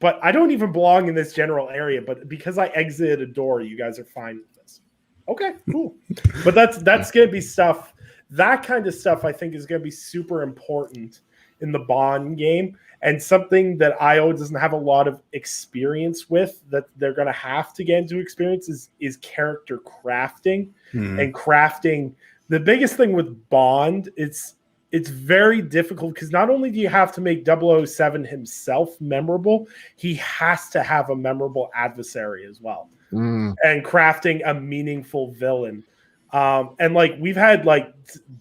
A: But I don't even belong in this general area. But because I exited a door, you guys are fine with this. Okay, cool. But that's going to be stuff. That kind of stuff, I think, is going to be super important in the Bond game, and something that IO doesn't have a lot of experience with, that they're going to have to get into experience is character crafting and crafting. The biggest thing with Bond, it's very difficult because not only do you have to make 007 himself memorable, he has to have a memorable adversary as well, and crafting a meaningful villain. And like we've had like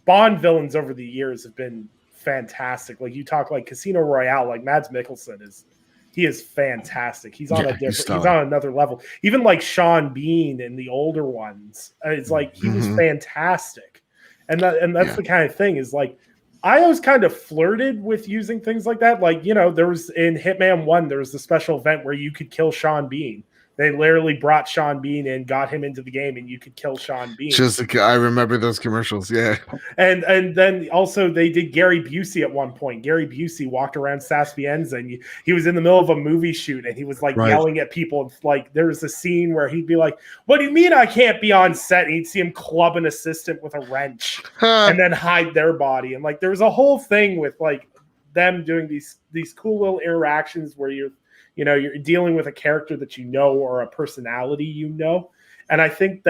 A: Bond villains over the years have been fantastic. Like you talk like Casino Royale, like Mads Mikkelsen is fantastic. He's on he's on another level. Even like Sean Bean in the older ones, it's like he was fantastic. And that's the kind of thing is like I always kind of flirted with using things like that. Like, there was in Hitman 1, there was the special event where you could kill Sean Bean. They literally brought Sean Bean in, got him into the game, and you could kill Sean Bean.
D: I remember those commercials. Yeah.
A: And then also they did Gary Busey at one point. Gary Busey walked around Saspienza, and he was in the middle of a movie shoot, and he was like yelling at people. And like there was a scene where he'd be like, "What do you mean I can't be on set?" And you'd see him club an assistant with a wrench and then hide their body. And like there was a whole thing with like them doing these cool little interactions where you're dealing with a character that you know or a personality you know. And I think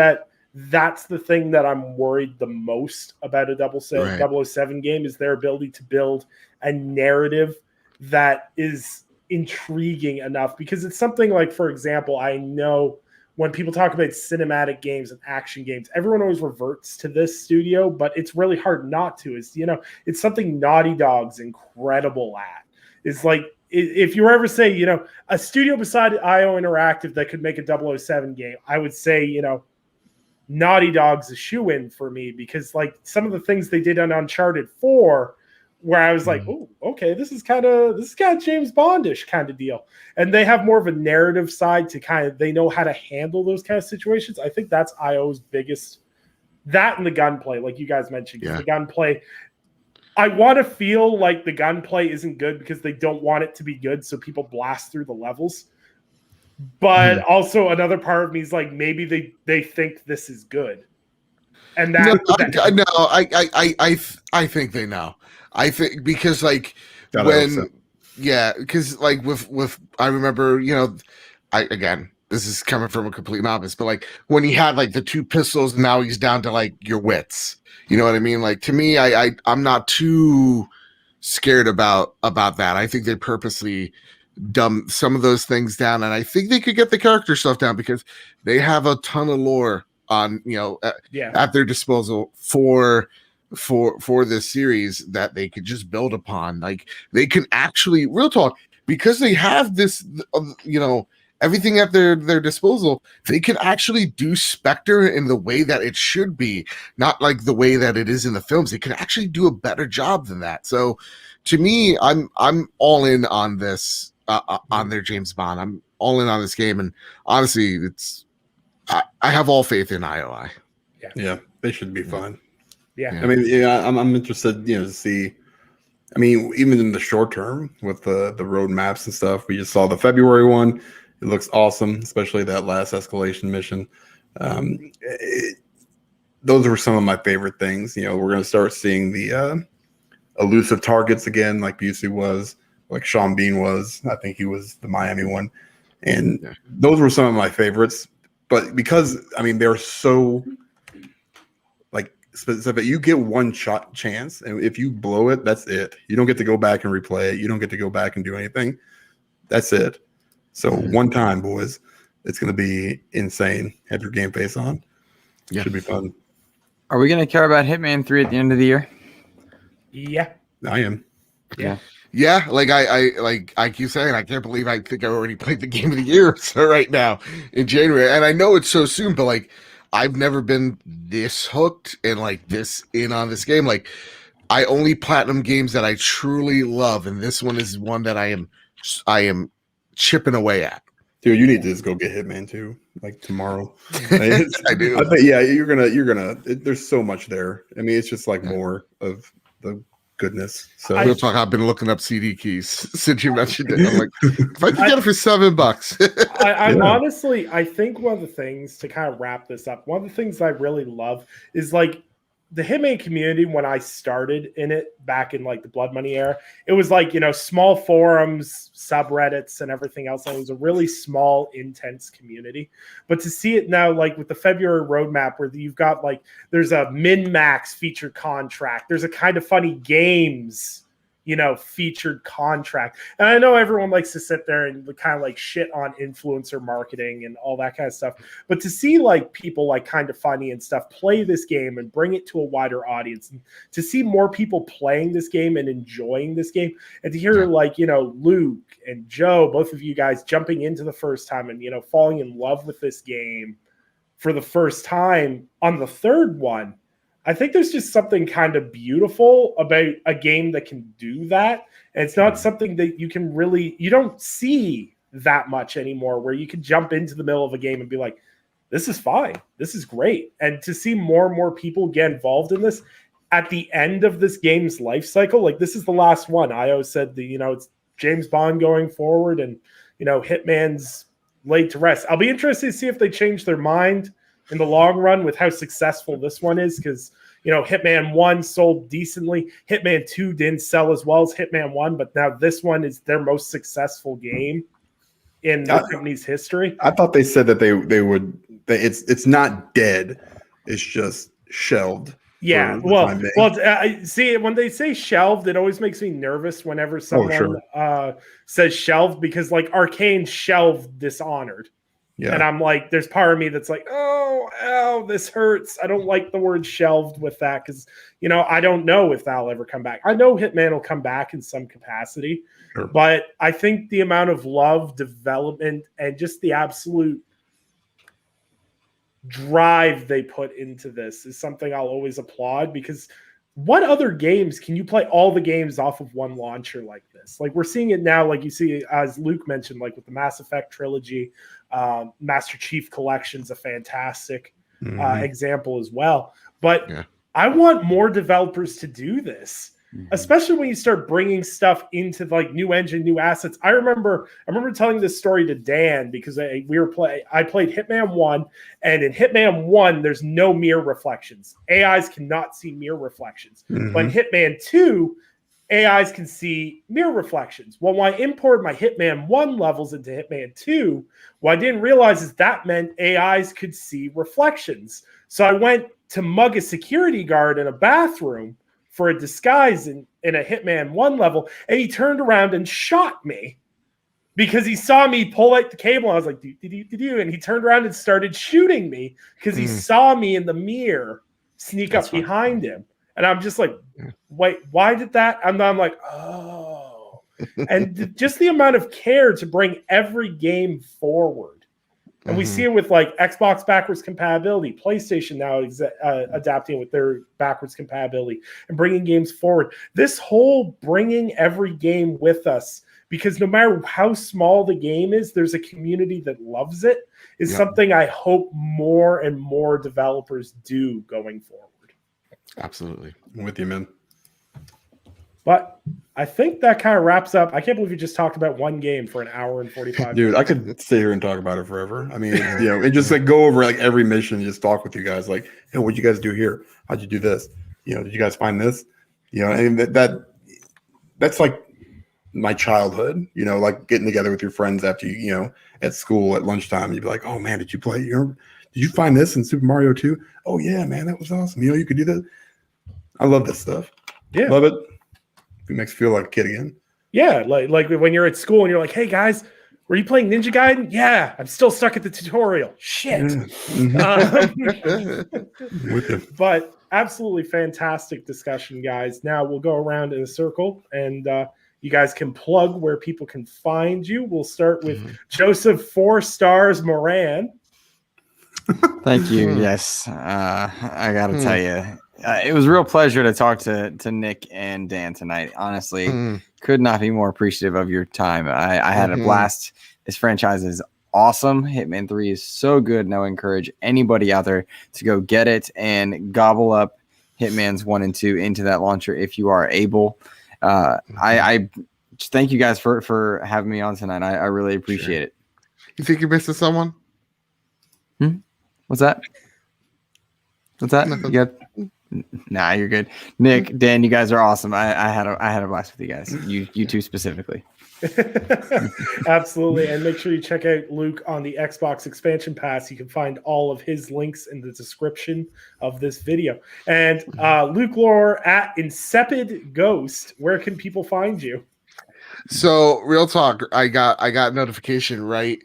A: that's the thing that I'm worried the most about a 007 game is their ability to build a narrative that is intriguing enough. Because it's something like, for example, I know when people talk about cinematic games and action games, everyone always reverts to this studio, but it's really hard not to. It's something Naughty Dog's incredible at. It's like, if you ever say, a studio beside IO Interactive that could make a 007 game, I would say, Naughty Dog's a shoe-in for me, because like some of the things they did on Uncharted 4, where I was like, oh, okay, this is kind of James Bondish kind of deal. And they have more of a narrative side to they know how to handle those kind of situations. I think that's IO's biggest, that and the gunplay, like you guys mentioned. The gunplay, I want to feel like the gunplay isn't good because they don't want it to be good, so people blast through the levels. But also another part of me is like, maybe they think this is good, and I
D: think they know. I think because like because like with I remember again, this is coming from a complete novice, but like when he had like the 2 pistols, now he's down to like your wits. You know what I mean? Like to me, I'm not too scared about that. I think they purposely dumb some of those things down, and I think they could get the character stuff down because they have a ton of lore on at their disposal for this series that they could just build upon. Like they can actually, real talk, because they have this everything at their disposal, they can actually do Spectre in the way that it should be, not like the way that it is in the films. They can actually do a better job than that. So to me, I'm all in on this on their James Bond. I'm all in on this game, and honestly, I have all faith in IOI.
B: Yeah, they should be fun.
A: Yeah.
B: I mean, I'm interested, to see. I mean, even in the short term with the roadmaps and stuff, we just saw the February one. It looks awesome, especially that last escalation mission. Those were some of my favorite things. We're going to start seeing the elusive targets again, like Busey was, like Sean Bean was. I think he was the Miami one. And those were some of my favorites. But because, they're so specific, you get one shot chance. And if you blow it, that's it. You don't get to go back and replay it. You don't get to go back and do anything. That's it. So one time, boys, it's going to be insane. Have your game face on. Should be fun.
C: Are we going to care about Hitman 3 at the end of the year?
A: Yeah.
B: I am.
C: Yeah.
D: Yeah, like I keep saying, I can't believe I think I already played the game of the year right now in January. And I know it's so soon, but like I've never been this hooked and like this in on this game. Like I only platinum games that I truly love, and this one is one that I am chipping away at.
B: Dude, you need to just go get Hitman 2 like tomorrow.
D: I do.
B: I think you're gonna there's so much there. It's just like more of the goodness. So
D: real talk, I've been looking up CD keys since you mentioned it. I'm like, if I can get it for $7.
A: I'm honestly, I think one of the things to kind of wrap this up, one of the things I really love is like the Hitman community. When I started in it back in like the Blood Money era, it was like, small forums, subreddits, and everything else. And it was a really small, intense community. But to see it now, like with the February roadmap, where you've got like, there's a min-max featured contract, there's a kind of funny games, featured contract. And I know everyone likes to sit there and kind of like shit on influencer marketing and all that kind of stuff. But to see like people like Kind of Funny and stuff play this game and bring it to a wider audience, and to see more people playing this game and enjoying this game, and to hear like, Luke and Joe, both of you guys jumping into the first time and, falling in love with this game for the first time on the third one. I think there's just something kind of beautiful about a game that can do that. And it's not something that you don't see that much anymore, where you can jump into the middle of a game and be like, this is fine. This is great. And to see more and more people get involved in this at the end of this game's life cycle, like this is the last one. IO said it's James Bond going forward, and Hitman's laid to rest. I'll be interested to see if they change their mind in the long run with how successful this one is, because Hitman 1 sold decently. Hitman 2 didn't sell as well as Hitman 1, but now this one is their most successful game in the company's history.
B: I thought they said that they would. It's not dead. It's just shelved.
A: Yeah. See, when they say shelved, it always makes me nervous whenever someone says shelved, because like Arcane shelved Dishonored. Yeah. And I'm like, there's part of me that's like, oh, this hurts. I don't like the word shelved with that, because, I don't know if that'll ever come back. I know Hitman will come back in some capacity, but I think the amount of love, development, and just the absolute drive they put into this is something I'll always applaud, because what other games can you play all the games off of one launcher like this? Like we're seeing it now, like you see, as Luke mentioned, like with the Mass Effect trilogy, Master Chief Collection's a fantastic example as well. But I want more developers to do this, especially when you start bringing stuff into like new engine, new assets. I remember telling this story to Dan, because I played Hitman 1, and in Hitman 1 there's no mirror reflections. AIs cannot see mirror reflections. But in Hitman 2, AIs can see mirror reflections. Well, when I imported my Hitman 1 levels into Hitman 2, what I didn't realize is that meant AIs could see reflections. So I went to mug a security guard in a bathroom for a disguise in a Hitman 1 level, and he turned around and shot me because he saw me pull out the cable. I was like, do, and he turned around and started shooting me because he saw me in the mirror sneak up behind him. And I'm just like, wait, why did that? And I'm like, oh. And just the amount of care to bring every game forward. And we see it with like Xbox backwards compatibility, PlayStation now adapting with their backwards compatibility and bringing games forward. This whole bringing every game with us, because no matter how small the game is, there's a community that loves it, is something I hope more and more developers do going forward.
D: Absolutely.
B: I'm with you, man.
A: But I think that kind of wraps up. I can't believe we just talked about one game for an hour and 45 minutes.
B: Dude, I could sit here and talk about it forever. I mean, and just like go over like every mission and just talk with you guys. Like, hey, what'd you guys do here? How'd you do this? Did you guys find this? And that's like my childhood, like getting together with your friends after at school at lunchtime. You'd be like, oh man, did you play? Did you find this in Super Mario 2? Oh yeah, man, that was awesome. You could do that. I love this stuff.
A: Yeah.
B: Love it. It makes you feel like a kid again.
A: Yeah, like when you're at school and you're like, hey guys, were you playing Ninja Gaiden? Yeah, I'm still stuck at the tutorial. Shit. But absolutely fantastic discussion, guys. Now we'll go around in a circle, and you guys can plug where people can find you. We'll start with Joseph 4 Stars Moran.
C: Thank you. Yes, I got to tell you, it was a real pleasure to talk to Nick and Dan tonight. Honestly, could not be more appreciative of your time. I had a blast. This franchise is awesome. Hitman 3 is so good, and I would encourage anybody out there to go get it and gobble up Hitman's 1 and 2 into that launcher if you are able. I just thank you guys for having me on tonight. I really appreciate it.
D: You think you're missing someone?
C: What's that? You got? Nah, you're good. Nick, Dan, you guys are awesome. I had a blast with you guys. You two specifically.
A: Absolutely. And make sure you check out Luke on the Xbox expansion pass. You can find all of his links in the description of this video. And Luke Lore at Insipid Ghost, where can people find you?
D: So real talk, I got notification right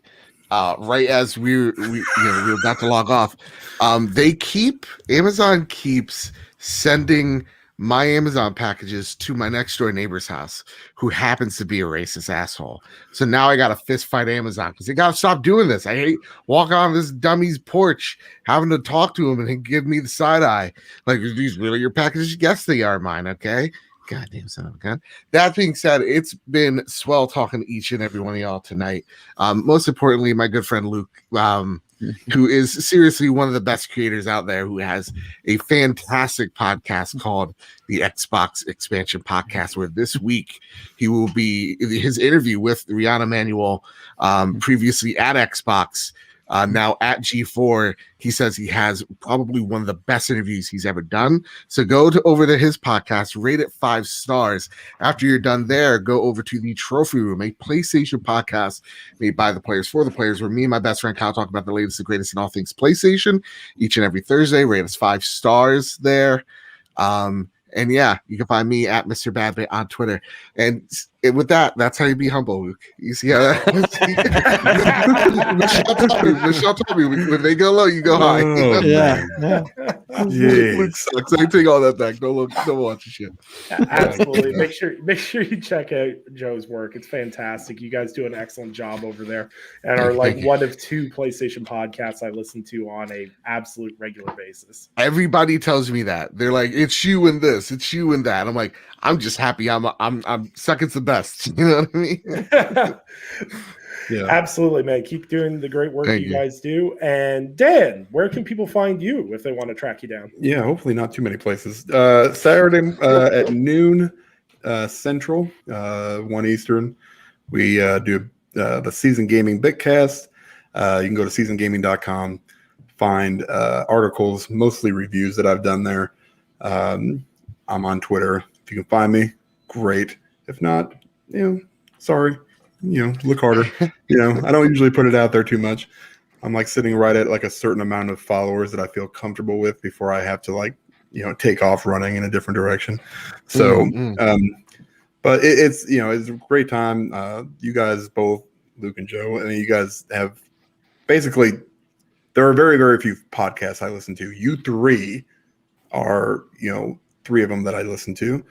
D: as we were about to log off. Amazon keeps sending my Amazon packages to my next door neighbor's house, who happens to be a racist asshole. So now I got to fist fight Amazon because they got to stop doing this. I hate walking on this dummy's porch, having to talk to him and he give me the side eye. Like, are these really your packages? Yes, they are mine. Okay. Goddamn son of a gun. That being said, it's been swell talking to each and every one of y'all tonight. Most importantly, my good friend Luke, who is seriously one of the best creators out there, who has a fantastic podcast called the Xbox Expansion Podcast, where this week he will be his interview with Rihanna Manuel, previously at Xbox. Now at G4, he says he has probably one of the best interviews he's ever done. So go over to his podcast, rate it 5 stars. After you're done there, go over to the Trophy Room, a PlayStation podcast made by the players for the players, where me and my best friend Kyle talk about the latest and greatest in all things PlayStation each and every Thursday. Rate us 5 stars there. And yeah, you can find me at Mr. Badbit on Twitter. And with that, that's how you be humble, Luke. You see how that Michelle told me when they go low, you go high.
C: Yeah.
D: Luke sucks. I take all that back. Don't watch the shit.
A: Absolutely. Make sure you check out Joe's work. It's fantastic. You guys do an excellent job over there, and are like one of 2 PlayStation podcasts I listen to on a absolute regular basis.
D: Everybody tells me that. They're like, it's you and this, it's you and that. I'm like, I'm just happy I'm second to best. You know what I mean?
B: Yeah,
A: absolutely, man. Keep doing the great work you guys do. And Dan, where can people find you if they want to track you down?
B: Yeah, hopefully not too many places. Saturday at noon Central, 1 Eastern, we do the Season Gaming Bitcast. You can go to seasongaming.com, find articles, mostly reviews that I've done there. I'm on Twitter. If you can find me, great. If not, sorry, look harder. I don't usually put it out there too much. I'm like sitting right at like a certain amount of followers that I feel comfortable with before I have to take off running in a different direction. So, but it's a great time. You guys both, Luke and Joe, I mean, you guys have basically, there are very, very few podcasts I listen to. You 3 are, 3 of them that I listen to.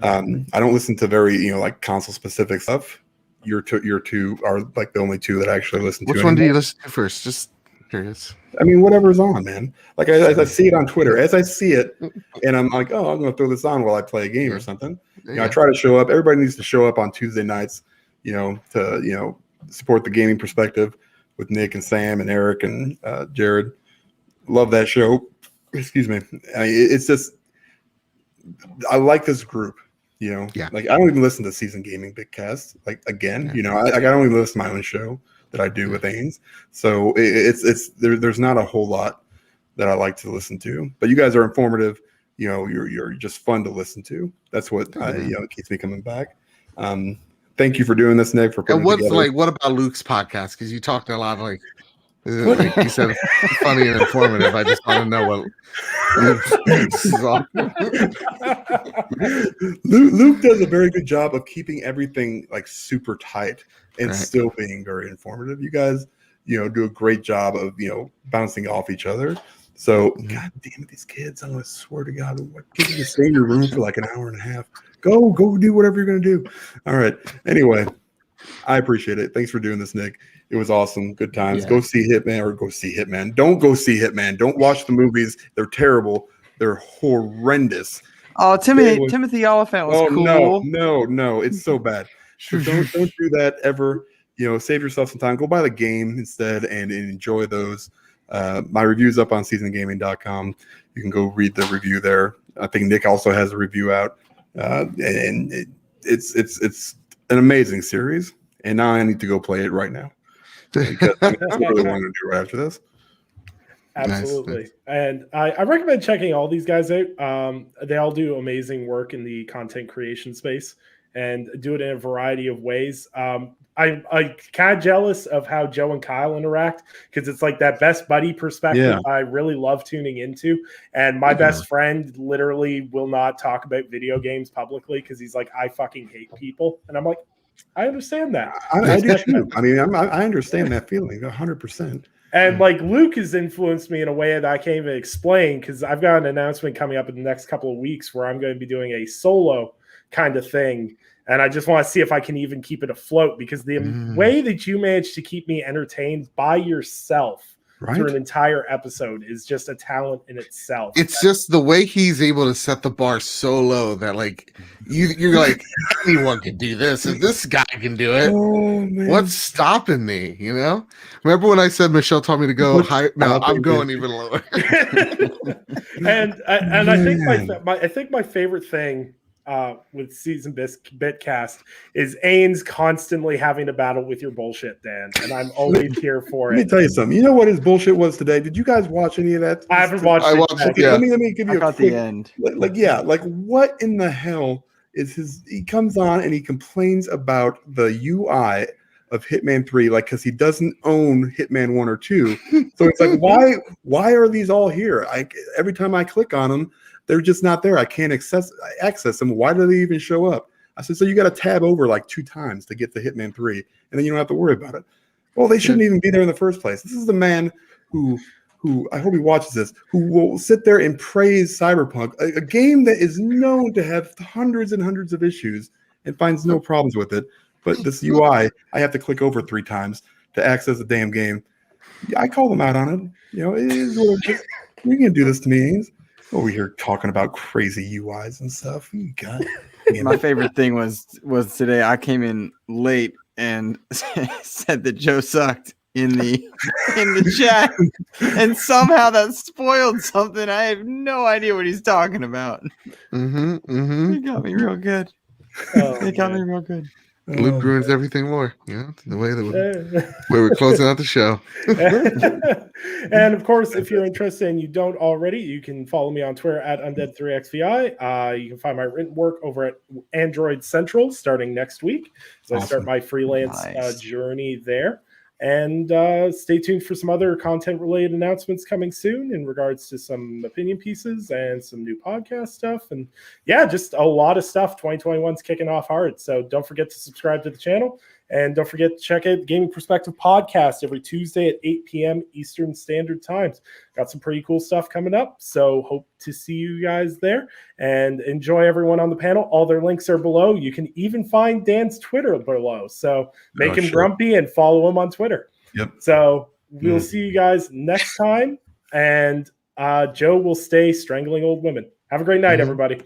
B: I don't listen to very, like console specific stuff. Your two are like the only 2 that I actually listen to.
D: Which one do you listen to first? Just curious.
B: I mean, whatever's on, man. Like I see it on Twitter, as I see it, and I'm like, oh, I'm going to throw this on while I play a game or something. I try to show up. Everybody needs to show up on Tuesday nights, to support the gaming perspective with Nick and Sam and Eric and Jared. Love that show. Excuse me. It's just, I like this group. Like I don't even listen to Season Gaming Bitcast. Like again, I don't even listen to my own show that I do with Ains. So there's not a whole lot that I like to listen to. But you guys are informative. You're just fun to listen to. That's what it keeps me coming back. Thank you for doing this, Nick. For putting
D: and
B: it together.
D: what about Luke's podcast? Because you talked a lot like you said, funny and informative. I just want to know what
B: Luke does a very good job of keeping everything like super tight and still being very informative. You guys, do a great job of bouncing off each other. So, God damn it, these kids! I'm gonna swear to God, get you to stay in your room for like an hour and a half. Go do whatever you're gonna do. All right. Anyway, I appreciate it. Thanks for doing this, Nick. It was awesome. Good times. Go see Hitman or go see Hitman. Don't go see Hitman. Don't watch the movies. They're terrible. They're horrendous.
C: Oh, Timothy Oliphant was cool.
B: No. It's so bad. So don't do that ever. Save yourself some time. Go buy the game instead and enjoy those. My review's up on seasongaming.com. You can go read the review there. I think Nick also has a review out. And it's an amazing series. And now I need to go play it right now. Because that's what I really want to do right after this.
A: Absolutely. Nice. And I recommend checking all these guys out. They all do amazing work in the content creation space and do it in a variety of ways. I'm kind of jealous of how Joe and Kyle interact because it's like that best buddy perspective I really love tuning into. And my best friend literally will not talk about video games publicly because he's like, I fucking hate people. And I'm like, I understand that.
B: I do too. I mean, I understand that feeling 100%.
A: And like Luke has influenced me in a way that I can't even explain because I've got an announcement coming up in the next couple of weeks where I'm going to be doing a solo kind of thing. And I just want to see if I can even keep it afloat because the way that you managed to keep me entertained by yourself through an entire episode is just a talent in itself.
D: It's just the way he's able to set the bar so low that like You're like, anyone can do this. If this guy can do it,
B: Oh man.
D: what's stopping me? You know? Remember when I said Michelle told me to go high? No, I'm going even lower.
A: and I think
B: Man.
A: I think my favorite thing with Season Bitcast is Ains constantly having to battle with your bullshit, Dan, and I'm always here for
B: Let me
A: it.
B: tell you something. You know what his bullshit was today? Did you guys watch any of that?
A: I haven't watched
D: I
A: it.
D: watched
A: yet.
D: it,
B: Okay,
D: yeah.
B: let me give
C: I
B: you a
C: got
B: quick
C: the end.
B: like what in the hell is his? He comes on and he complains about the UI of Hitman 3, like because he doesn't own Hitman 1 or 2. So it's like, why are these all here? Every time I click on them, they're just not there. I can't access them. Why do they even show up? I said, so you got to tab over like 2 times to get to Hitman 3, and then you don't have to worry about it. Well, they shouldn't even be there in the first place. This is the man who I hope he watches this, who will sit there and praise Cyberpunk, a game that is known to have hundreds and hundreds of issues and finds no problems with it. But this UI, I have to click over 3 times to access the damn game. I call them out on it. You know, it is what it is. You can do this to me, Ains. Over here talking about crazy UIs and stuff. God,
C: My favorite thing was today I came in late and said that Joe sucked in the chat, and somehow that spoiled something. I have no idea what he's talking about. It got me real good. It got me real good.
D: Luke ruins everything more. You know, the way that we're closing out the show.
A: And of course, if you're interested and you don't already, you can follow me on Twitter at Undead3XVI. You can find my written work over at Android Central starting next week. So I start my freelance journey there. And stay tuned for some other content-related announcements coming soon in regards to some opinion pieces and some new podcast stuff. And yeah, just a lot of stuff. 2021's kicking off hard. So don't forget to subscribe to the channel. And don't forget to check out Gaming Perspective Podcast every Tuesday at 8 p.m. Eastern Standard Times. Got some pretty cool stuff coming up. So hope to see you guys there. And enjoy everyone on the panel. All their links are below. You can even find Dan's Twitter below. So make him grumpy and follow him on Twitter.
B: Yep.
A: So we'll see you guys next time. And Joe will stay strangling old women. Have a great night, everybody.